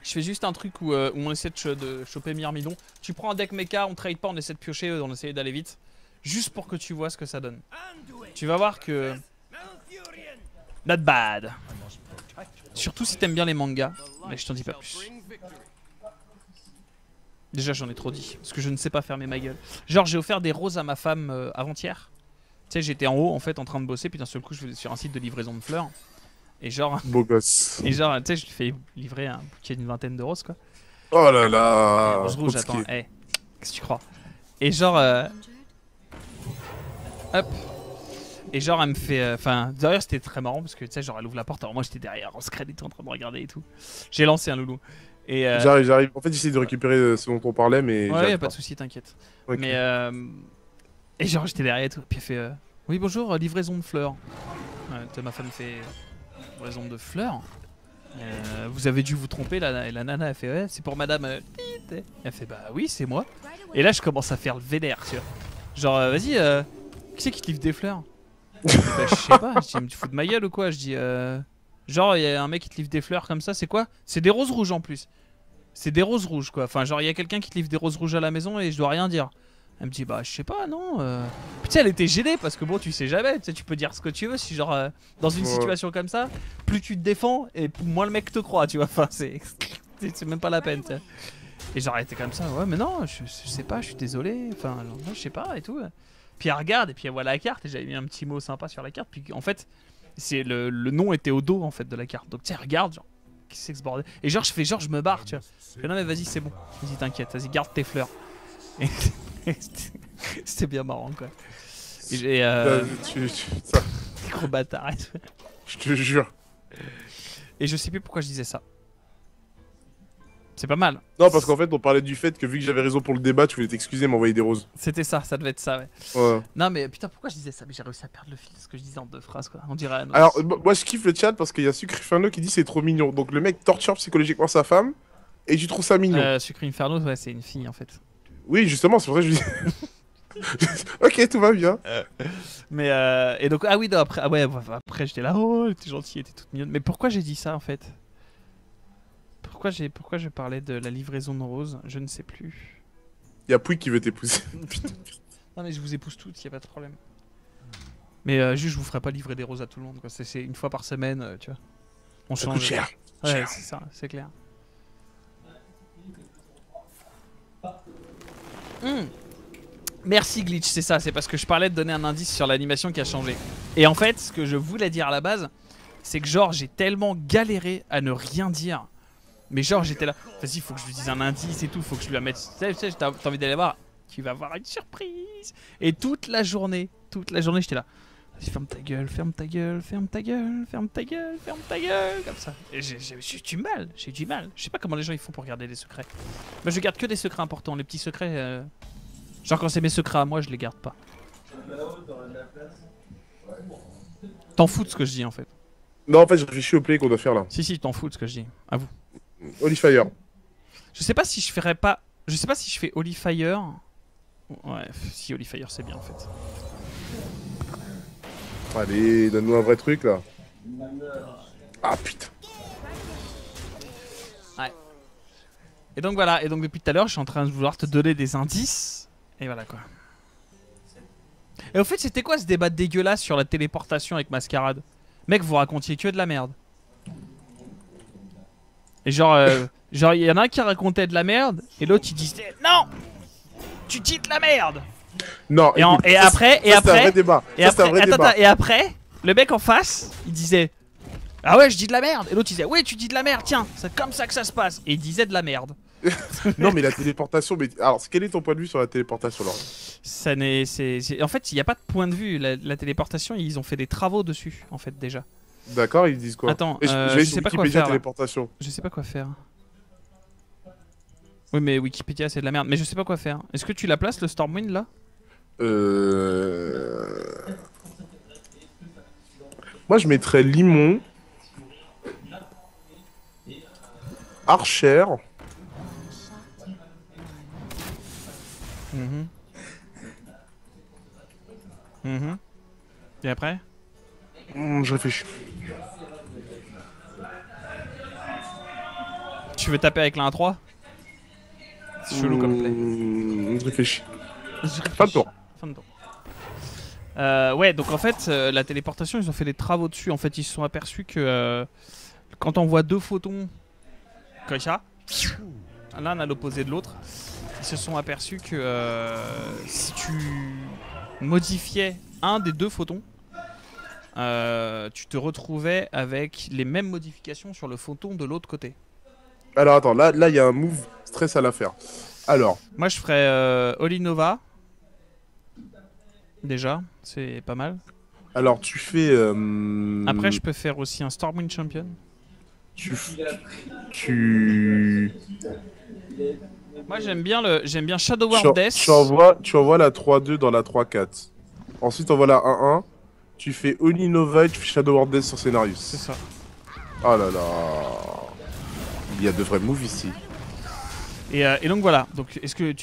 Je fais juste un truc où on essaie de choper Myrmidon. Tu prends un deck mecha, on trade pas, on essaie de piocher, on essaie d'aller vite. Juste pour que tu vois ce que ça donne. Tu vas voir que... Not bad. Surtout si t'aimes bien les mangas. Mais je t'en dis pas plus. Déjà j'en ai trop dit. Parce que je ne sais pas fermer ma gueule. Genre j'ai offert des roses à ma femme avant-hier. Tu sais j'étais en haut en fait en train de bosser. Puis d'un seul coup je vais sur un site de livraison de fleurs. Et genre... Beau gosse. Et genre tu sais je lui fais livrer un bouquet d'une vingtaine de roses quoi. Oh là là. Rose rouge attends. Hey, qu'est-ce que tu crois? Et genre... Hop. Et genre elle me fait... Enfin d'ailleurs c'était très marrant parce que tu sais genre elle ouvre la porte. Alors moi j'étais derrière en secret et tout en train de regarder et tout. J'ai lancé un loulou. Et J'arrive. En fait j'essaie de récupérer ce dont on parlait mais... Ouais pas de soucis t'inquiète. Okay. Mais et genre j'étais derrière et tout. Puis elle fait... Oui bonjour, livraison de fleurs. Ma femme fait... Livraison de fleurs. Vous avez dû vous tromper là. Et la nana elle fait ouais c'est pour madame... Elle fait bah oui c'est moi. Et là je commence à faire le vénère tu vois. Genre vas-y qui c'est qui te livre des fleurs? Bah, je sais pas, je dis, tu fous de ma gueule ou quoi? Je dis, genre, il y a un mec qui te livre des fleurs comme ça, c'est quoi? C'est des roses rouges en plus. C'est des roses rouges quoi. Enfin, genre, il y a quelqu'un qui te livre des roses rouges à la maison et je dois rien dire. Elle me dit, bah, je sais pas, non. Putain, elle était gênée parce que bon, tu sais jamais, tu sais, tu peux dire ce que tu veux. Si, genre, dans une situation comme ça, plus tu te défends et moins le mec te croit, tu vois. Enfin, c'est même pas la peine, tu sais. Et genre, elle était comme ça, ouais, mais non, je sais pas, je suis désolé. Enfin, non, je sais pas et tout. Puis elle regarde et puis elle voit la carte et j'avais mis un petit mot sympa sur la carte. Puis en fait, le nom était au dos en fait de la carte. Donc tu sais, elle regarde, genre, qu'est-ce que c'est que ce bordel? Et genre, je me barre, tu vois. Je fais, non mais vas-y, c'est bon. Vas-y, t'inquiète, vas-y, garde tes fleurs. C'était bien marrant quoi. Et gros bâtard. Je te jure. Et je sais plus pourquoi je disais ça. C'est pas mal. Non, parce qu'en fait, on parlait du fait que vu que j'avais raison pour le débat, tu voulais t'excuser et m'envoyer des roses. C'était ça, ça devait être ça, ouais. Ouais. Non, mais putain, pourquoi je disais ça? Mais j'ai réussi à perdre le fil de ce que je disais en 2 phrases, quoi. On dirait. Alors, moi, je kiffe le chat parce qu'il y a Sucre Inferno qui dit c'est trop mignon. Donc, le mec torture psychologiquement sa femme et tu trouves ça mignon. Sucre Inferno, ouais, c'est une fille en fait. Oui, justement, c'est pour ça que je dis. Ok, tout va bien. Mais et donc, ah oui, non, après, ouais, après j'étais là, oh, elle était gentille, elle était toute mignonne. Mais pourquoi j'ai dit ça en fait? Pourquoi je parlais de la livraison de roses? Je ne sais plus. Y'a Pouic qui veut t'épouser. Non mais je vous épouse toutes, y a pas de problème. Mais juste je vous ferai pas livrer des roses à tout le monde quoi. C'est une fois par semaine, tu vois. On Ça change. coûte cher. Ouais, c'est ça, c'est clair. Merci Glitch, c'est ça, c'est parce que je parlais de donner un indice sur l'animation qui a changé. Et en fait, ce que je voulais dire à la base, c'est que genre j'ai tellement galéré à ne rien dire. Mais genre j'étais là, vas-y faut que je lui dise un indice et tout, faut que je lui la mette, tu sais, t'as envie d'aller voir, tu vas avoir une surprise. Et toute la journée j'étais là, vas-y ferme ta gueule, ferme ta gueule, ferme ta gueule, ferme ta gueule, ferme ta gueule, comme ça. Et j'ai du mal, je sais pas comment les gens ils font pour garder des secrets. Moi je garde que des secrets importants, les petits secrets, genre quand c'est mes secrets à moi je les garde pas. T'en fous de ce que je dis en fait. Non, en fait, je réfléchis au play qu'on doit faire là. Si, t'en fous de ce que je dis, à vous. Holy Fire. Je sais pas si je ferais pas. Je sais pas si je fais Holy Fire. Ouais, si Holy Fire c'est bien en fait. Allez, donne-nous un vrai truc là. Ah putain. Ouais. Et donc voilà, et donc depuis tout à l'heure, je suis en train de vouloir te donner des indices. Et voilà quoi. Et au fait, c'était quoi ce débat dégueulasse sur la téléportation avec Mascarade? Mec, vous racontiez que de la merde. Et genre, il y en a un qui racontait de la merde, et l'autre il disait non, tu dis de la merde. Non, Et après, c'est un vrai débat. Et après, le mec en face, il disait ah ouais, je dis de la merde. Et l'autre il disait ouais, tu dis de la merde, tiens, c'est comme ça que ça se passe. Et il disait de la merde. Non, mais la téléportation. Mais alors, quel est ton point de vue sur la téléportation, Laurent? Ça n'est, en fait, il n'y a pas de point de vue. La téléportation, ils ont fait des travaux dessus, en fait, déjà. D'accord, ils disent quoi? Attends, je je sais pas quoi faire. Téléportation. Je sais pas quoi faire. Oui, mais Wikipédia, c'est de la merde. Mais je sais pas quoi faire. Est-ce que tu la places, le Stormwind, là? Moi, je mettrais Limon, Archer. Et après? Je réfléchis. Tu veux taper avec la 1-3? C'est chelou comme play. Je réfléchis. Pas de tour. Fin de tour. Ouais, donc en fait, la téléportation, ils ont fait des travaux dessus. En fait, ils se sont aperçus que quand on voit deux photons comme ça, l'un à l'opposé de l'autre, ils se sont aperçus que si tu modifiais un des deux photons, tu te retrouvais avec les mêmes modifications sur le photon de l'autre côté. Alors attends, là il y a un move stress à la faire. Alors. Moi je ferais Olinova. Déjà, c'est pas mal. Alors tu fais. Après je peux faire aussi un Stormwind Champion. Moi j'aime bien Shadow Word Death. Tu envoies la 3-2 dans la 3-4. Ensuite on voit la 1-1. Tu fais Olinova et tu fais Shadow Word Death sur Scénarius. C'est ça. Oh là là. Il y a de vrais moves ici. Et donc voilà, donc est-ce que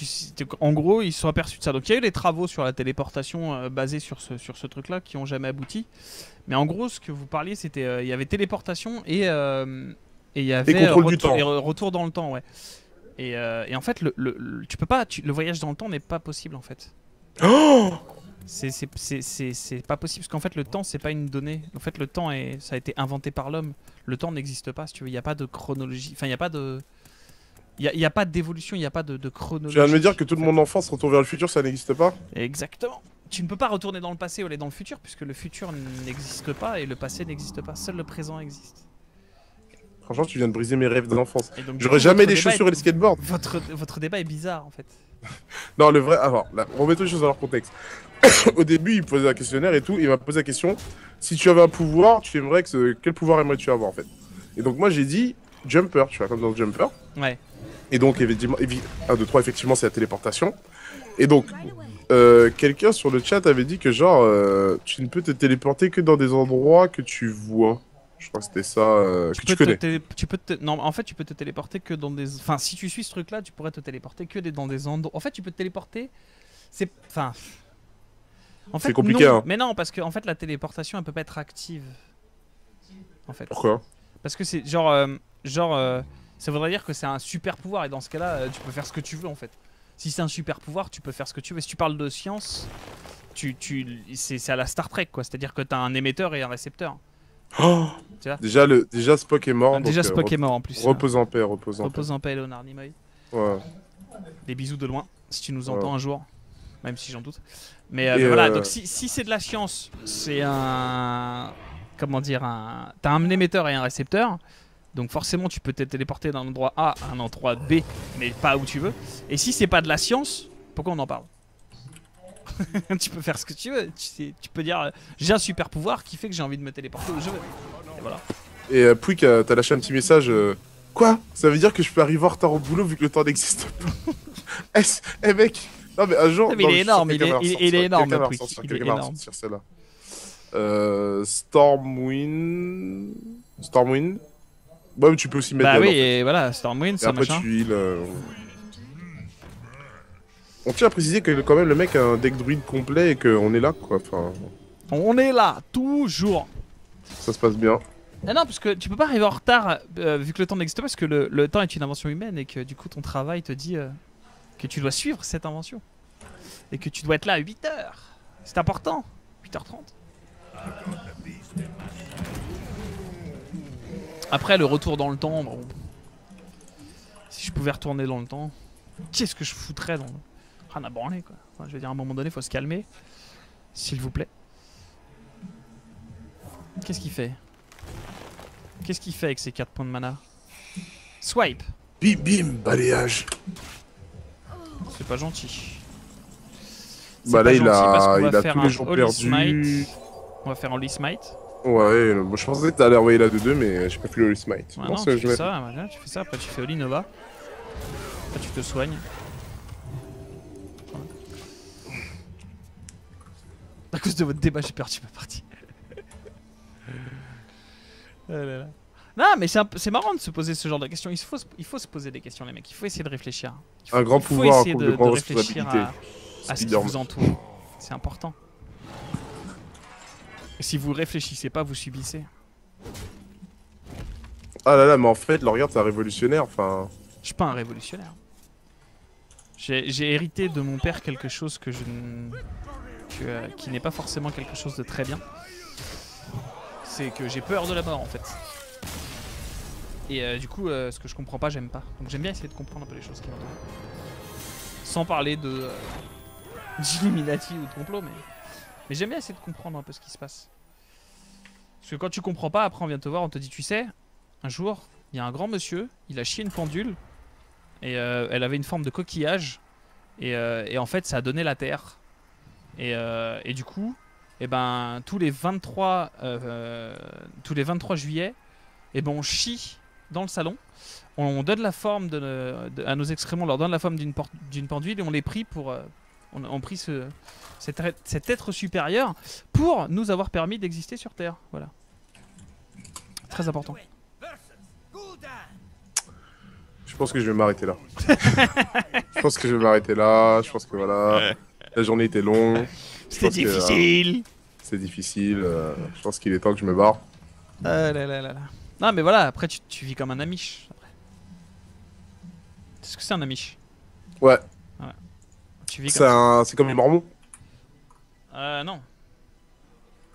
en gros ils se sont aperçus de ça. Donc il y a eu des travaux sur la téléportation basés sur ce truc là qui ont jamais abouti. Mais en gros ce que vous parliez c'était il y avait téléportation et il y avait retour dans le temps, ouais. Et en fait tu peux pas, le voyage dans le temps n'est pas possible en fait. Oh, c'est pas possible parce qu'en fait le temps c'est pas une donnée. En fait le temps ça a été inventé par l'homme. Le temps n'existe pas si tu veux, il n'y a pas de chronologie, enfin il n'y a pas de... Il n'y a pas d'évolution, il n'y a pas de chronologie. Tu viens de me dire que toute mon enfance retourne vers le futur, ça n'existe pas? Exactement. Tu ne peux pas retourner dans le passé ou aller dans le futur puisque le futur n'existe pas et le passé n'existe pas. Seul le présent existe. Franchement, tu viens de briser mes rêves d'enfance. Donc, j'aurais jamais les chaussures et le skateboard. Votre débat est bizarre en fait. Non, le vrai... Alors, remettons les choses dans leur contexte. Au début, il me posait un questionnaire et tout, et il m'a posé la question, si tu avais un pouvoir, quel pouvoir aimerais-tu avoir en fait? Et donc moi j'ai dit Jumper, tu vois, comme dans Jumper. Ouais. Et donc effectivement, 1, 2, 3, effectivement c'est la téléportation. Et donc, quelqu'un sur le chat avait dit que genre, tu ne peux te téléporter que dans des endroits que tu vois. Je crois que c'était ça, que tu connais. Non, en fait tu peux te téléporter que dans des... Enfin, si tu suis ce truc là, tu pourrais te téléporter que dans des endroits... En fait tu peux te téléporter... C'est... Enfin... En fait, c'est compliqué, non. hein. Mais non, parce que en fait la téléportation elle peut pas être active. En fait. Pourquoi? Parce que c'est ça voudrait dire que c'est un super pouvoir et dans ce cas-là, tu peux faire ce que tu veux en fait. Si c'est un super pouvoir, tu peux faire ce que tu veux. Si tu parles de science, c'est à la Star Trek quoi. C'est-à-dire que t'as un émetteur et un récepteur. Oh, déjà Spock est mort. Déjà Spock est mort en plus. Repose en paix, repose en paix, Léonard Nimoy. Ouais. Des bisous de loin, si tu nous entends un jour. Même si j'en doute. Mais voilà, donc si c'est de la science, c'est un... Comment dire, t'as un émetteur et un récepteur. Donc forcément tu peux te téléporter d'un endroit A à un endroit B, mais pas où tu veux. Et si c'est pas de la science, pourquoi on en parle? Tu peux faire ce que tu veux. Tu peux dire j'ai un super pouvoir qui fait que j'ai envie de me téléporter où je veux. Et voilà. Et Pouic, t'as lâché un petit message. Quoi? Ça veut dire que je peux arriver en retard au boulot vu que le temps n'existe pas? Eh mec! Non mais un jour... Non, mais il est énorme, il est énorme le Pouic. Il est énorme. Stormwind... Ouais, mais tu peux aussi mettre... Bah oui, et voilà, Stormwind, ça machin. Après tu heal... On tient à préciser que quand même le mec a un deck druide complet et qu'on est là quoi, enfin... On est là, toujours. Ça se passe bien. Ah non, parce que tu peux pas arriver en retard vu que le temps n'existe pas, parce que le temps est une invention humaine et que du coup ton travail te dit que tu dois suivre cette invention. Et que tu dois être là à 8h. C'est important. 8h30. Après, le retour dans le temps, bon, si je pouvais retourner dans le temps, qu'est-ce que je foutrais dans le... Rien à branler, quoi. Enfin, je veux dire, à un moment donné, faut se calmer. S'il vous plaît. Qu'est-ce qu'il fait? Qu'est-ce qu'il fait avec ses 4 points de mana? Swipe. Bim bim, balayage. C'est pas gentil. Bah là, il a faire tous les jours perdus. On va faire un Holy Smite. Ouais, bon, je pensais que t'allais envoyer la 2-2, mais j'ai pas fait le Holy Smite. Ouais, non, tu fais ça, voilà, tu fais ça, après tu fais Holy Nova. Après tu te soignes. Voilà. À cause de votre débat, j'ai perdu ma partie. Oh là là. Non, mais c'est marrant de se poser ce genre de questions. Il faut se poser des questions, les mecs. Il faut essayer de réfléchir. Un grand pouvoir, essayer de grande réfléchir responsabilité. à ce qui vous entoure. C'est important. Et si vous réfléchissez pas, vous subissez. Ah là là, mais en fait, là, regarde, c'est un révolutionnaire, enfin... Je suis pas un révolutionnaire. J'ai hérité de mon père quelque chose que qui n'est pas forcément quelque chose de très bien. C'est que j'ai peur de la mort, en fait. Et du coup, ce que je comprends pas, j'aime pas. Donc j'aime bien essayer de comprendre un peu les choses qui m'entourent. Sans parler de d'Illuminati ou de complot, mais j'aime bien essayer de comprendre un peu ce qui se passe. Parce que quand tu comprends pas, après on vient te voir, on te dit, tu sais, un jour, il y a un grand monsieur, il a chié une pendule, et elle avait une forme de coquillage, et en fait ça a donné la Terre. Et du coup, et ben, tous les 23 juillet, et ben on chie dans le salon, on donne la forme à nos excréments, on leur donne la forme d'une pendule, et on les prie pour... on prie cet être supérieur pour nous avoir permis d'exister sur Terre. Voilà. Très important. Je pense que je vais m'arrêter là. Je pense que je vais m'arrêter là. Je pense que voilà. La journée était longue. C'était difficile. C'est difficile. Je pense qu'il est temps que je me barre. Là, là, là, là. Non, mais voilà, après tu vis comme un Amish. C'est ce que c'est un Amish. Ouais. Tu vis comme C'est comme les Mormons. Non.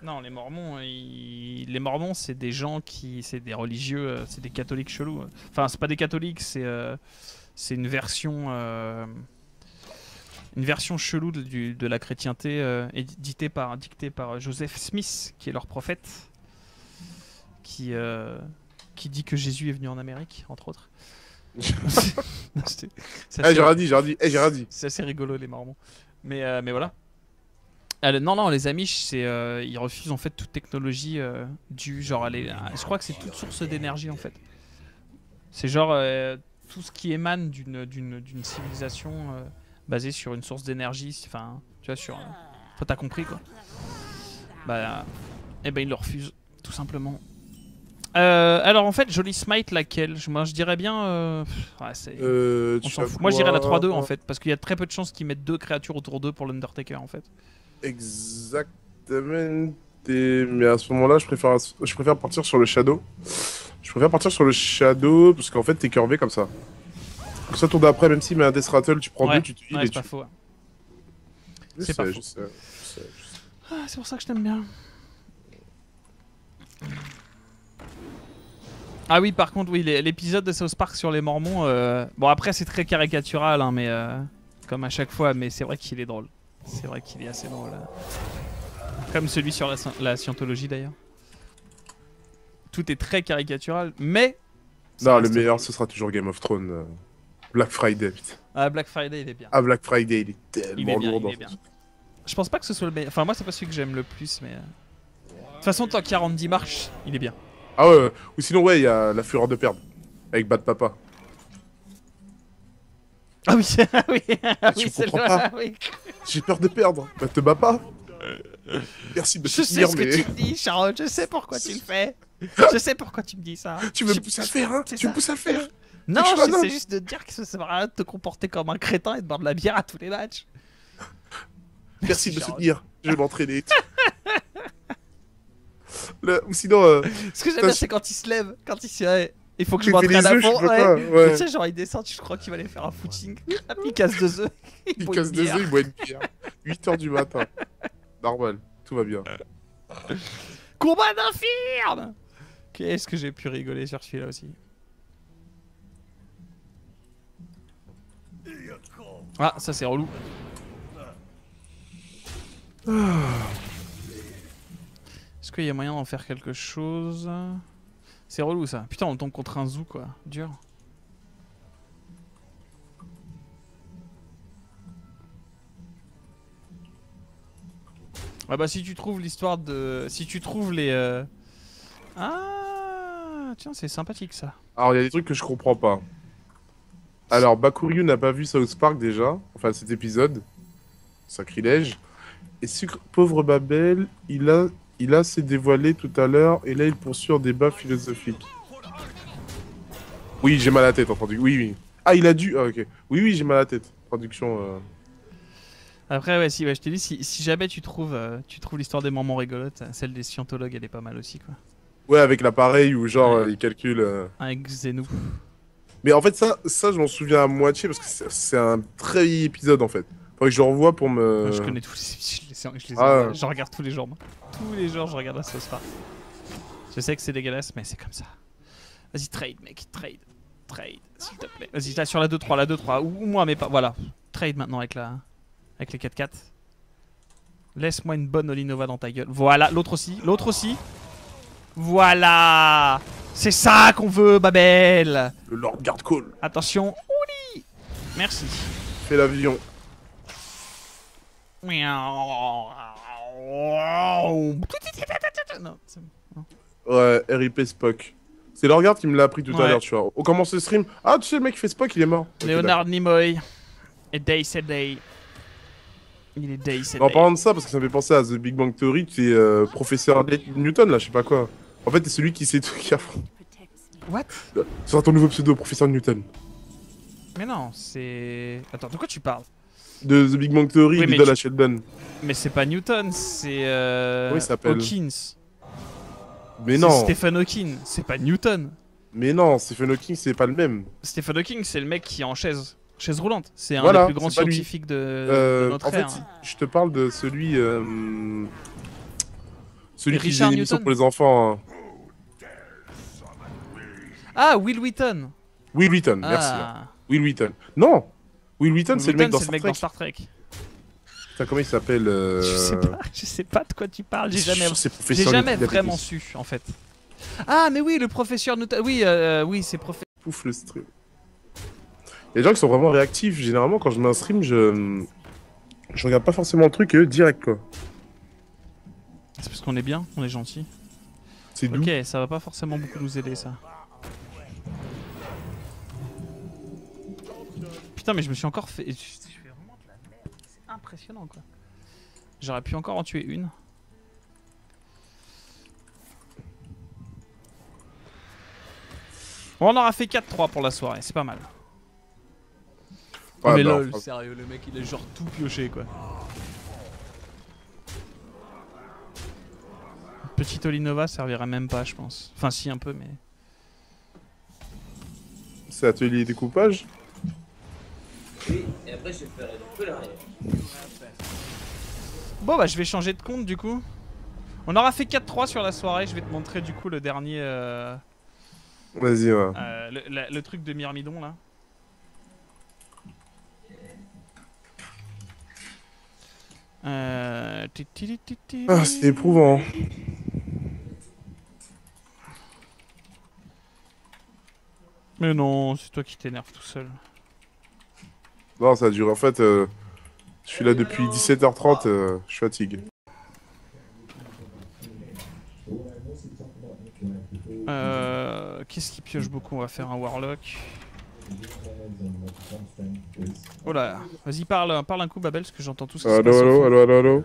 Non, les Mormons, c'est des gens c'est des religieux, c'est des catholiques chelous. Enfin, c'est pas des catholiques, c'est une version chelou de la chrétienté dictée par Joseph Smith, qui est leur prophète, qui dit que Jésus est venu en Amérique, entre autres. J'ai rien dit. C'est assez rigolo, les Mormons. Mais voilà. Non, les Amish, ils refusent en fait toute technologie du genre. Je crois que c'est toute source d'énergie en fait. C'est genre tout ce qui émane d'une civilisation basée sur une source d'énergie. Enfin, tu vois, enfin, t'as compris quoi. Et ben ils le refusent, tout simplement. Alors en fait, Holy Smite, laquelle? Moi je dirais bien. On s'en fout. Moi je dirais la 3-2 en fait, parce qu'il y a très peu de chances qu'ils mettent 2 créatures autour d'eux pour l'Undertaker en fait. Exactement. Mais à ce moment-là, je préfère partir sur le Shadow. Je préfère partir sur le Shadow parce qu'en fait, t'es curvé comme ça. Comme ça, tour d'après, même s'il met un Death Rattle, tu prends 2, tu te heal et c'est pas faux. C'est pas faux. C'est pour ça que je t'aime bien. Ah oui, par contre, oui, l'épisode de South Park sur les Mormons. Bon, après, c'est très caricatural, hein, mais comme à chaque fois, mais c'est vrai qu'il est drôle. C'est vrai qu'il est assez drôle. Comme celui sur la scientologie d'ailleurs. Tout est très caricatural, mais... Non, le meilleur, ce sera toujours Game of Thrones. Black Friday, putain. Ah, Black Friday, il est bien. Ah, Black Friday, il est tellement lourd. Il est bien. Je pense pas que ce soit le meilleur. Enfin, moi, c'est pas celui que j'aime le plus, mais... De toute façon, tant qu'il y a Randy Marsh, il est bien. Ah ouais, ou sinon, ouais, il y a La Fureur de perdre. Avec Bad Papa. Ah oui, oui, tu comprends pas. Oui. J'ai peur de perdre. Bah, te bats pas. Merci de me soutenir, mais... Je sais ce que tu me dis, Sharon, je sais pourquoi tu le fais. Je sais pourquoi tu me dis ça. Tu veux me pousser à le faire, hein? Tu me pousses à le faire. Non, j'essaie juste de te dire que ça sert à rien de te comporter comme un crétin et de boire de la bière à tous les matchs. Merci de me soutenir. Je vais m'entraîner. Ou sinon, Ce que j'aime bien, c'est quand il se lève, quand il se dit, il faut que je il fait m'entraîne les à œufs, je fond. sais pas Ouais. quoi, ouais. Tu sais, genre, il descend, je crois qu'il va aller faire un footing. Hop, il casse 2 œufs. Il boit casse une 2 bière. œufs, il boit une bière. 8h du matin. Normal, tout va bien. Combat d'infirme. Qu'est-ce que j'ai pu rigoler sur celui-là aussi. Ah, ça c'est relou. Est-ce qu'il y a moyen d'en faire quelque chose? C'est relou ça. Putain, on tombe contre un zoo quoi. Dur. Ah bah si tu trouves l'histoire de... Si tu trouves les... Ah tiens, c'est sympathique ça. Alors, il y a des trucs que je comprends pas. Alors, Bakuryu n'a pas vu South Park déjà, enfin cet épisode. Sacrilège. Et Sucre, pauvre Babel, il a s'est dévoilé tout à l'heure, et là il poursuit un débat philosophique. Oui, j'ai mal à la tête en traduction. Oui, oui. Ah, il a dû. Ah, ok. Oui, oui, j'ai mal à la tête. Traduction. Après, ouais, si, ouais, je t'ai dit, si jamais tu trouves l'histoire des moments rigolotes, celle des scientologues, elle est pas mal aussi, quoi. Ouais, avec l'appareil où genre il calcule. Avec Xenou. Mais en fait, ça je m'en souviens à moitié parce que c'est un très vieil épisode en fait. Faudrait que je le revoie pour me. Je connais tous les Ah. je regarde tous les jours, moi. Tous les jours, je regarde la sauce Park. Je sais que c'est dégueulasse, mais c'est comme ça. Vas-y, trade, mec, trade. Trade, s'il te plaît. Vas-y, là, sur la 2-3, la 2-3. Ou moi, mais pas. Voilà. Trade maintenant avec les 4-4. Laisse-moi une bonne Olinova dans ta gueule. Voilà, l'autre aussi, l'autre aussi. Voilà. C'est ça qu'on veut, Babel. Le Lord Guard Call. Attention. Ouli. Merci. Fais l'avion. Non, c'est bon. Ouais, RIP Spock. C'est Lord Guard qui me l'a appris tout à Ouais. l'heure, tu vois. On commence le stream. Ah, tu sais, le mec qui fait Spock, il est mort. Ok, Leonard Nimoy. Et Day Said Day. Il est Day Said En Day. parlant de ça, parce que ça me fait penser à The Big Bang Theory, tu es professeur Newton, là, je sais pas quoi. En fait, t'es celui qui sait tout qui a fond. What? Ce sera ton nouveau pseudo, professeur Newton. Mais non, c'est... Attends, de quoi tu parles? De The Big Bang Theory, Oui, mais l'idole à Sheldon. Mais c'est pas Newton, c'est... Comment il s'appelle? Hawkins. Mais C'est non, Stephen Hawking, c'est pas Newton. mais non, Stephen Hawking, c'est pas le même. Stephen Hawking, c'est le mec qui est en chaise roulante. C'est un Voilà, des plus grands c'est pas lui. scientifiques de notre En ère. fait, je te parle de celui... celui qui faisait Richard une émission Newton pour les enfants. Hein. Ah, Will Wheaton. Will Wheaton, merci. Ah. Will Wheaton. Non, Will Wheaton, c'est le mec dans Star Trek. Trek. Putain, comment il s'appelle Je sais pas de quoi tu parles, j'ai C'est jamais... sûr, c'est J'ai professeur jamais Newton, vraiment su, en fait. Ah, mais oui, le professeur Newton. Oui, oui, c'est professeur. Pouf le stream. Il y a des gens qui sont vraiment réactifs. Généralement, quand je mets un stream, je regarde pas forcément le truc et eux, direct quoi. C'est parce qu'on est bien, on est gentil. C'est doux. Ok, ça va pas forcément beaucoup nous aider, ça. Putain, mais je me suis encore fait... Je fais vraiment de la merde. C'est impressionnant, quoi. J'aurais pu encore en tuer une. Bon, on aura fait 4-3 pour la soirée, c'est pas mal. Ouais, mais bah, lol, enfin, sérieux, le mec il est genre tout pioché quoi. Petite Olinova servirait même pas, je pense. Enfin, si, un peu, mais. c'est atelier découpage. Oui, et après je vais faire un peu l'arrière. Bon, bah, je vais changer de compte du coup. On aura fait 4-3 sur la soirée. Je vais te montrer du coup le dernier. Vas-y, ouais. Le truc de Myrmidon là. Ah, c'est éprouvant. Mais non, c'est toi qui t'énerves tout seul. Non, ça dure. En fait, je suis là depuis 17h30, je fatigue. Qu'est-ce qui pioche beaucoup? On va faire un Warlock. Oh là, vas-y parle un coup Babel parce que j'entends tout ce qui se passe. Allo, allo, allo, allo, allo.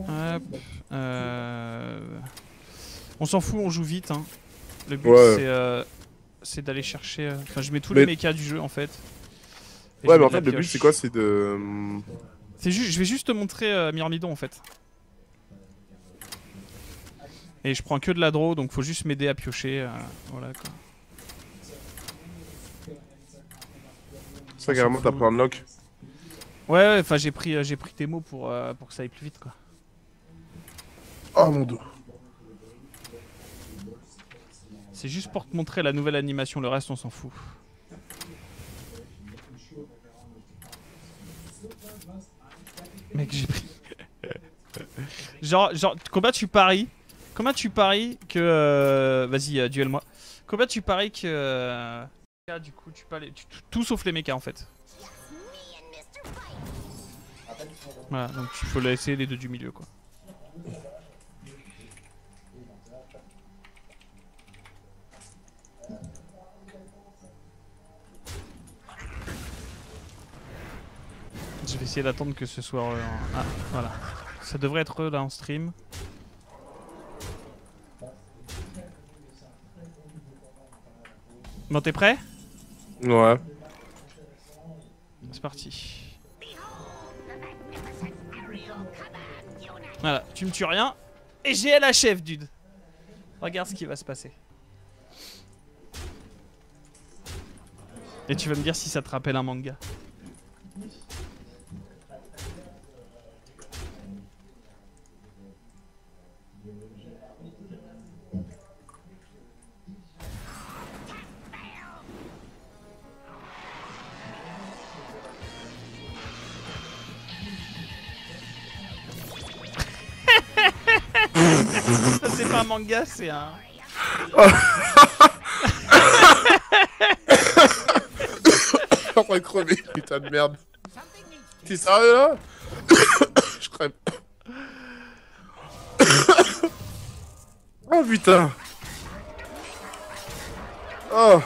Hop, on s'en fout, on joue vite. Hein. Le but Ouais. c'est d'aller chercher. Enfin, je mets tous Mais- les mechas du jeu en fait. Et Ouais, je mais mets en de la fait, le but pioche. c'est quoi? C'est de. C'est juste, je vais juste te montrer Myrmidon en fait. Et je prends que de la draw, donc faut juste m'aider à piocher. Voilà quoi. C'est ça carrément, t'as pris un knock. Ouais, enfin j'ai pris tes mots pour que ça aille plus vite quoi. Oh mon dos. C'est juste pour te montrer la nouvelle animation, le reste on s'en fout. Mec, j'ai pris. genre, combien tu paries que. Vas-y, duel-moi. Combien tu paries que. Du coup, tout sauf les mechas en fait. Voilà, donc il faut laisser les deux du milieu quoi. Je vais essayer d'attendre que ce soit... Ah, voilà. Ça devrait être là en stream. Bon, t'es prêt? Ouais. C'est parti. Voilà, tu me tues rien. Et j'ai LHF, dude. Regarde ce qui va se passer. Et tu vas me dire si ça te rappelle un manga. C'est pas un manga, c'est un... Je suis en train de crever, putain de merde. T'es sérieux là? Je crève. Oh putain. Oh.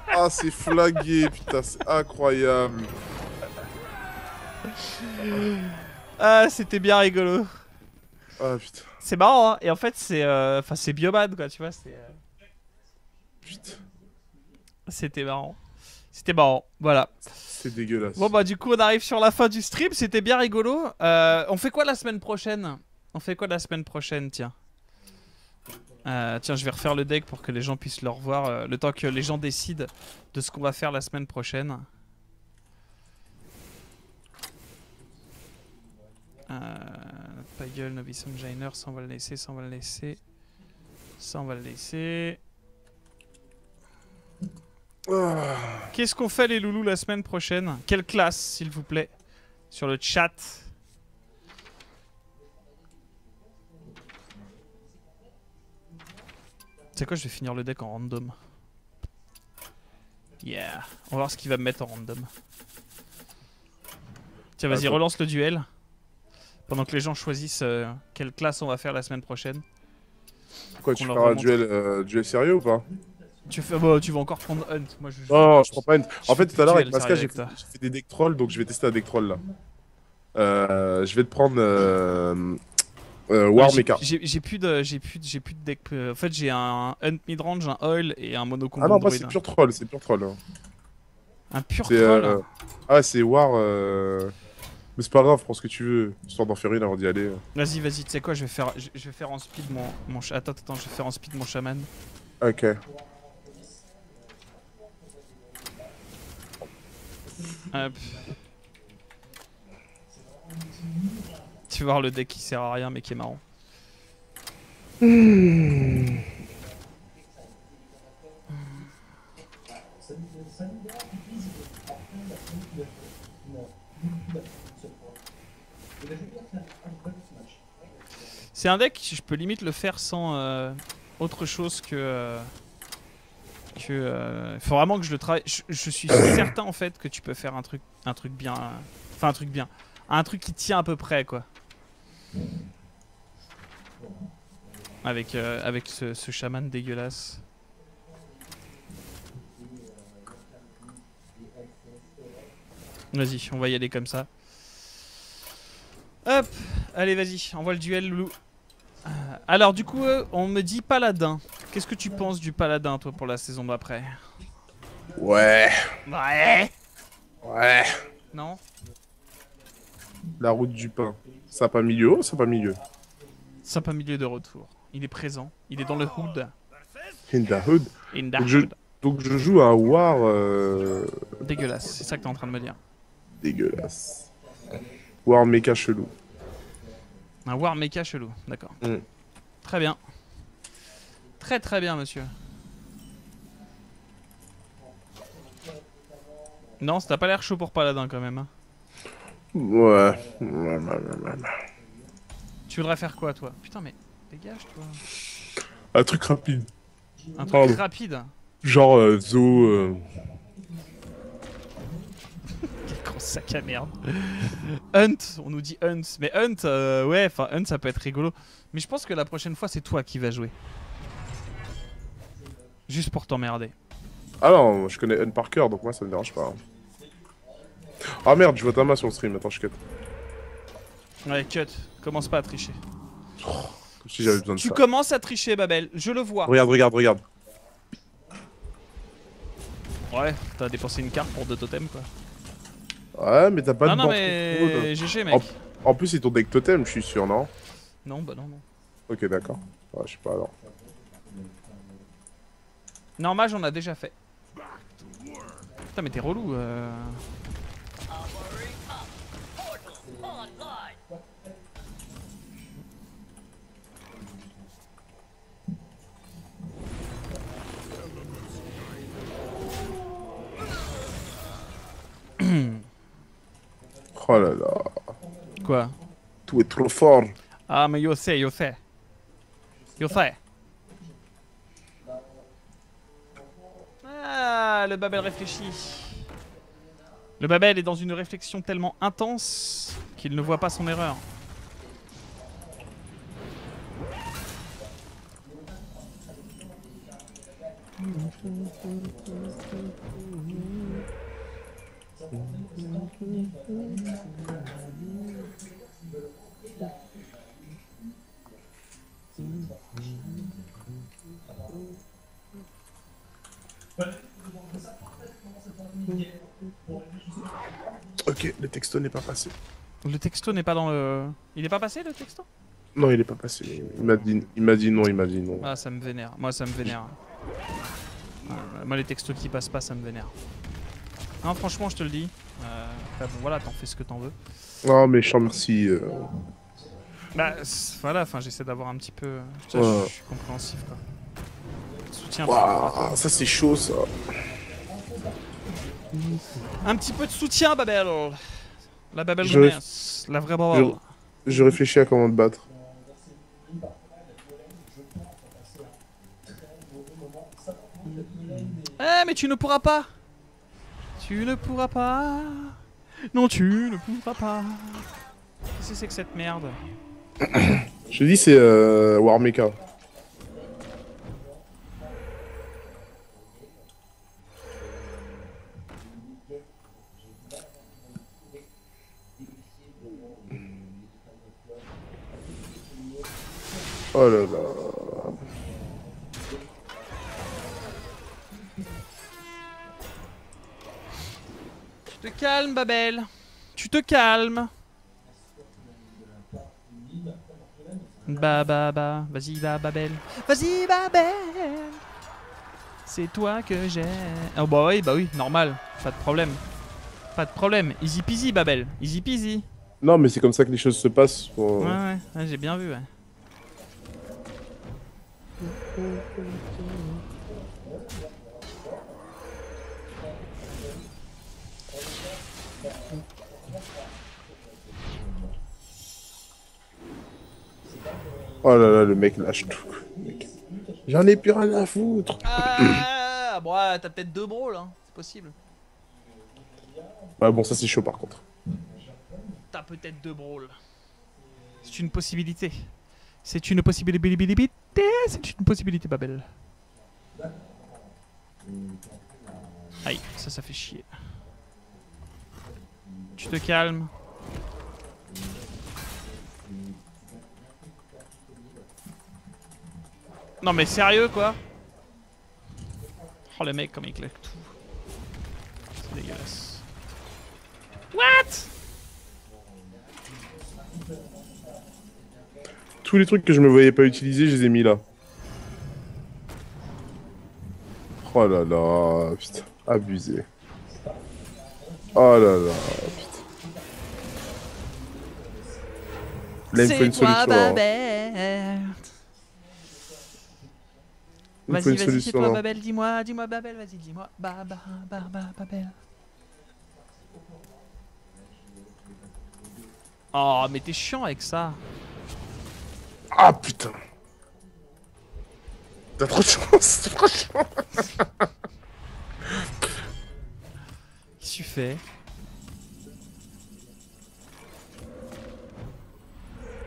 Ah c'est flagué, putain, c'est incroyable. Ah, c'était bien rigolo. Ah putain. C'est marrant, hein. Et en fait, c'est enfin, c'est Bioman, quoi, tu vois. Putain. C'était marrant. C'était marrant, voilà. C'est dégueulasse. Bon, bah, du coup, on arrive sur la fin du stream. C'était bien rigolo. On fait quoi la semaine prochaine? Tiens. Tiens, je vais refaire le deck pour que les gens puissent le revoir. Le temps que les gens décident de ce qu'on va faire la semaine prochaine. Pas gueule, Novice Enginer, ça on va le laisser, ça on va le laisser. Ça on va le laisser. Qu'est-ce qu'on fait les loulous la semaine prochaine? Quelle classe s'il vous plaît? Sur le chat. C'est quoi, je vais finir le deck en random. Yeah. On va voir ce qu'il va me mettre en random. Tiens, vas-y, relance le duel. Pendant que les gens choisissent quelle classe on va faire la semaine prochaine. Quoi, tu feras un duel sérieux ou pas? Tu vas encore prendre Hunt. Moi, non, je prends pas Hunt. En fait, tout à l'heure avec Masca, j'ai fait des deck trolls, donc je vais tester un deck troll là. Je vais te prendre War Mecha. J'ai plus de deck. En fait, j'ai un Hunt midrange, un Oil et un mono combo. Ah non, moi c'est pur troll, c'est pur troll. Hein. Un pur troll. Ah, c'est War. Mais c'est pas grave, prends ce que tu veux, histoire d'en faire une avant d'y aller. Vas-y, tu sais quoi, je vais faire en speed mon attends, je vais faire en speed mon chaman. Ok. Hop. Tu vas voir le deck qui sert à rien mais qui est marrant. C'est un deck, je peux limite le faire sans autre chose que... faut vraiment que je le travaille. Je suis certain en fait que tu peux faire un truc bien... Enfin un truc bien. Un truc qui tient à peu près quoi. Avec ce chaman dégueulasse. Vas-y, on va y aller comme ça. Hop, allez vas-y, envoie le duel loulou. Alors du coup, on me dit paladin. Qu'est-ce que tu penses du paladin toi pour la saison d'après? Ouais. Ouais. Ouais. Non? La route du pain. Ça pas milieu haut, ça pas milieu. Sympa milieu de retour. Il est présent. Il est dans le hood. In the hood. In the Donc je, hood. donc je joue un war Dégueulasse, c'est ça que t'es en train de me dire. dégueulasse. War méca chelou. Un war mecha chelou, d'accord. Mm. Très bien. Très très bien, monsieur. Non, ça t'a pas l'air chaud pour Paladin quand même. Hein. Ouais. Tu voudrais faire quoi, toi? Putain, mais dégage, toi. Un truc rapide. Un truc Pardon. rapide. Genre Zo. Quel gros sac à merde. Hunt, on nous dit Hunt. Mais Hunt, ouais, enfin Hunt ça peut être rigolo. Mais je pense que la prochaine fois c'est toi qui vas jouer. Juste pour t'emmerder. Ah non, je connais Hunt par cœur, donc moi ça me dérange pas. Ah merde, je vois ta main sur le stream, attends, je cut. Ouais, cut. Commence pas à tricher. Si j'avais besoin de Tu ça. commences à tricher, Babel. Je le vois. Regarde. Ouais, t'as dépensé une carte pour 2 totems, quoi. Ouais, mais t'as pas de Non, banque mais trop GG, mec. En plus, c'est ton deck totem, je suis sûr, non? Non, bah non. Ok, d'accord. Ouais, je sais pas alors. Non, mage, on a déjà fait. Putain, mais t'es relou. Oh là là. Quoi? Tout est trop fort. Ah, mais yo sais. Ah, le Babel réfléchit. Le Babel est dans une réflexion tellement intense qu'il ne voit pas son erreur. Ok, le texto n'est pas passé. Le texto n'est pas dans le... Il est pas passé, le texto? Non, il est pas passé. Il m'a dit non. Ah, ça me vénère. Moi, ça me vénère. Moi, les textos qui passent pas, ça me vénère. Non, franchement, je te le dis. Après, bon, voilà, t'en fais ce que t'en veux. Non, mais je te remercie. Bah, voilà, enfin, j'essaie d'avoir un petit peu... Je Ouais. suis compréhensif, quoi. Soutien. Waouh, ça c'est chaud ça. Un petit peu de soutien, Babel. La Babel Je- Goomers, la vraie Babel. Je réfléchis à comment te battre. Eh, mais tu ne pourras pas. Tu ne pourras pas. Non, tu ne pourras pas. Qu'est-ce que c'est que cette merde? Je te dis, c'est War Mecha. Oh là là. Tu te calmes, Babel. Tu te calmes. Vas-y, va, Babel. Vas-y, Babel. C'est toi que j'aime. Oh bah oui, normal. Pas de problème. Pas de problème. Easy peasy, Babel. Easy peasy. Non, mais c'est comme ça que les choses se passent. Ouais, j'ai bien vu, ouais. Oh là là, le mec lâche tout. Mec. J'en ai plus rien à foutre. Ah, bon, ouais, t'as peut-être 2 brawls, hein. C'est possible. Ouais, bon, ça c'est chaud par contre. T'as peut-être 2 brawls. C'est une possibilité. C'est une possibilité. C'est une possibilité, Babel. Aïe, ça fait chier. Tu te calmes. Non mais sérieux quoi? Oh le mec comme il claque tout. C'est dégueulasse. What? tous les trucs que je me voyais pas utiliser, je les ai mis là. Oh là là, putain, abusé. Oh là là, putain. Là, il me faut une solution. Babel? Il me faut Vas-y, une vas-y, c'est solution toi là. Babel, dis-moi Babel, vas-y, dis-moi. Babel. Oh, mais t'es chiant avec ça. Ah putain. T'as trop de chance, t'as trop de chance. Qu'est-ce que tu fais?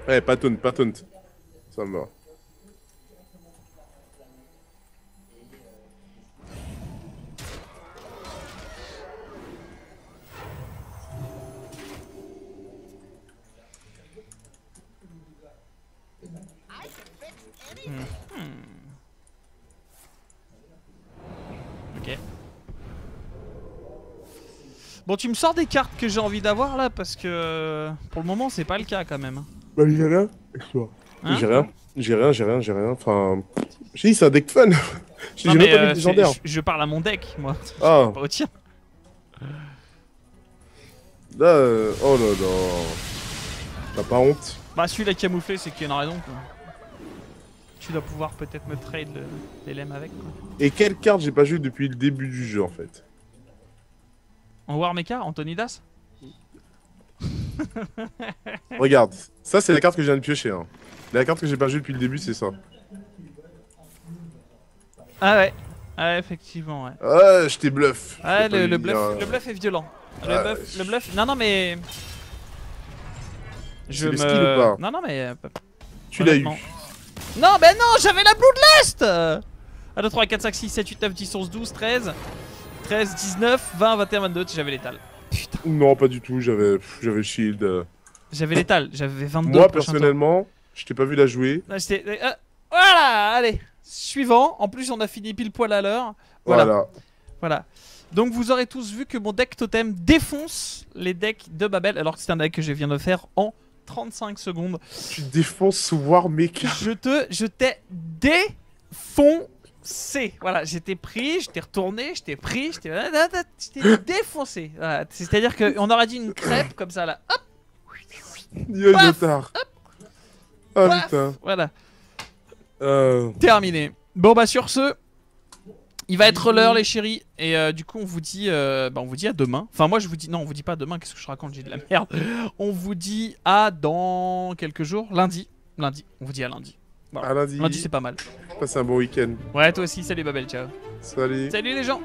Ouais, pas taunt. Ça me va. Ok. Bon, tu me sors des cartes que j'ai envie d'avoir là parce que pour le moment c'est pas le cas quand même. Bah j'ai rien. Hein? J'ai rien. Enfin, j'ai dit c'est un deck fun. J'ai Non, même mais, pas mis de légendaire. je parle à mon deck moi, Ah, pas au tien. là, oh là là. T'as pas honte? Bah celui-là camouflé c'est qu'il y en a raison quoi. Tu dois pouvoir peut-être me trade les LM avec quoi. Et quelle carte j'ai pas joué depuis le début du jeu en fait? En War Mecha, Antonidas? Regarde, ça c'est la carte que je viens de piocher. Hein. La carte que j'ai pas joué depuis le début, c'est ça. Ah ouais. Ah effectivement ouais. Ouais, je t'ai bluff. Ouais, Je peux pas le lui dire, bluff est violent. Ah, Le bluff. Non, non, mais. C'est les skills ou pas? Non, non, mais. Tu l'as eu. honnêtement. Non, mais non, j'avais la Bloodlust 1, 2, 3, 4, 5, 6, 7, 8, 9, 10, 11, 12, 13. 13, 19, 20, 21, 22, j'avais l'étal. Putain. Non, pas du tout, j'avais le shield. J'avais l'étal, j'avais 22. Moi, le prochain personnellement, je t'ai pas vu la jouer. tour. Non, voilà, allez. Suivant. En plus, on a fini pile poil à l'heure. Voilà. Donc, vous aurez tous vu que mon deck totem défonce les decks de Babel, alors que c'est un deck que je viens de faire en 35 secondes. Tu défonces War Mecha. Je t'ai défoncé. Voilà, j'étais pris, j'étais retourné, j'étais pris, j'étais défoncé. Voilà, c'est-à-dire qu'on aurait dit une crêpe comme ça là. Hop, Yo, Paf, bâtard. Ah paf, putain. voilà, terminé. Bon bah sur ce, il va être l'heure les chéris et du coup on vous dit à demain. Enfin moi je vous dis non, on vous dit pas demain, qu'est-ce que je raconte, j'ai de la merde. On vous dit à dans quelques jours, lundi, on vous dit à lundi. Voilà. À lundi. Lundi c'est pas mal. Passe un bon week-end. Ouais toi aussi, salut Babel, ciao. Salut. Salut les gens.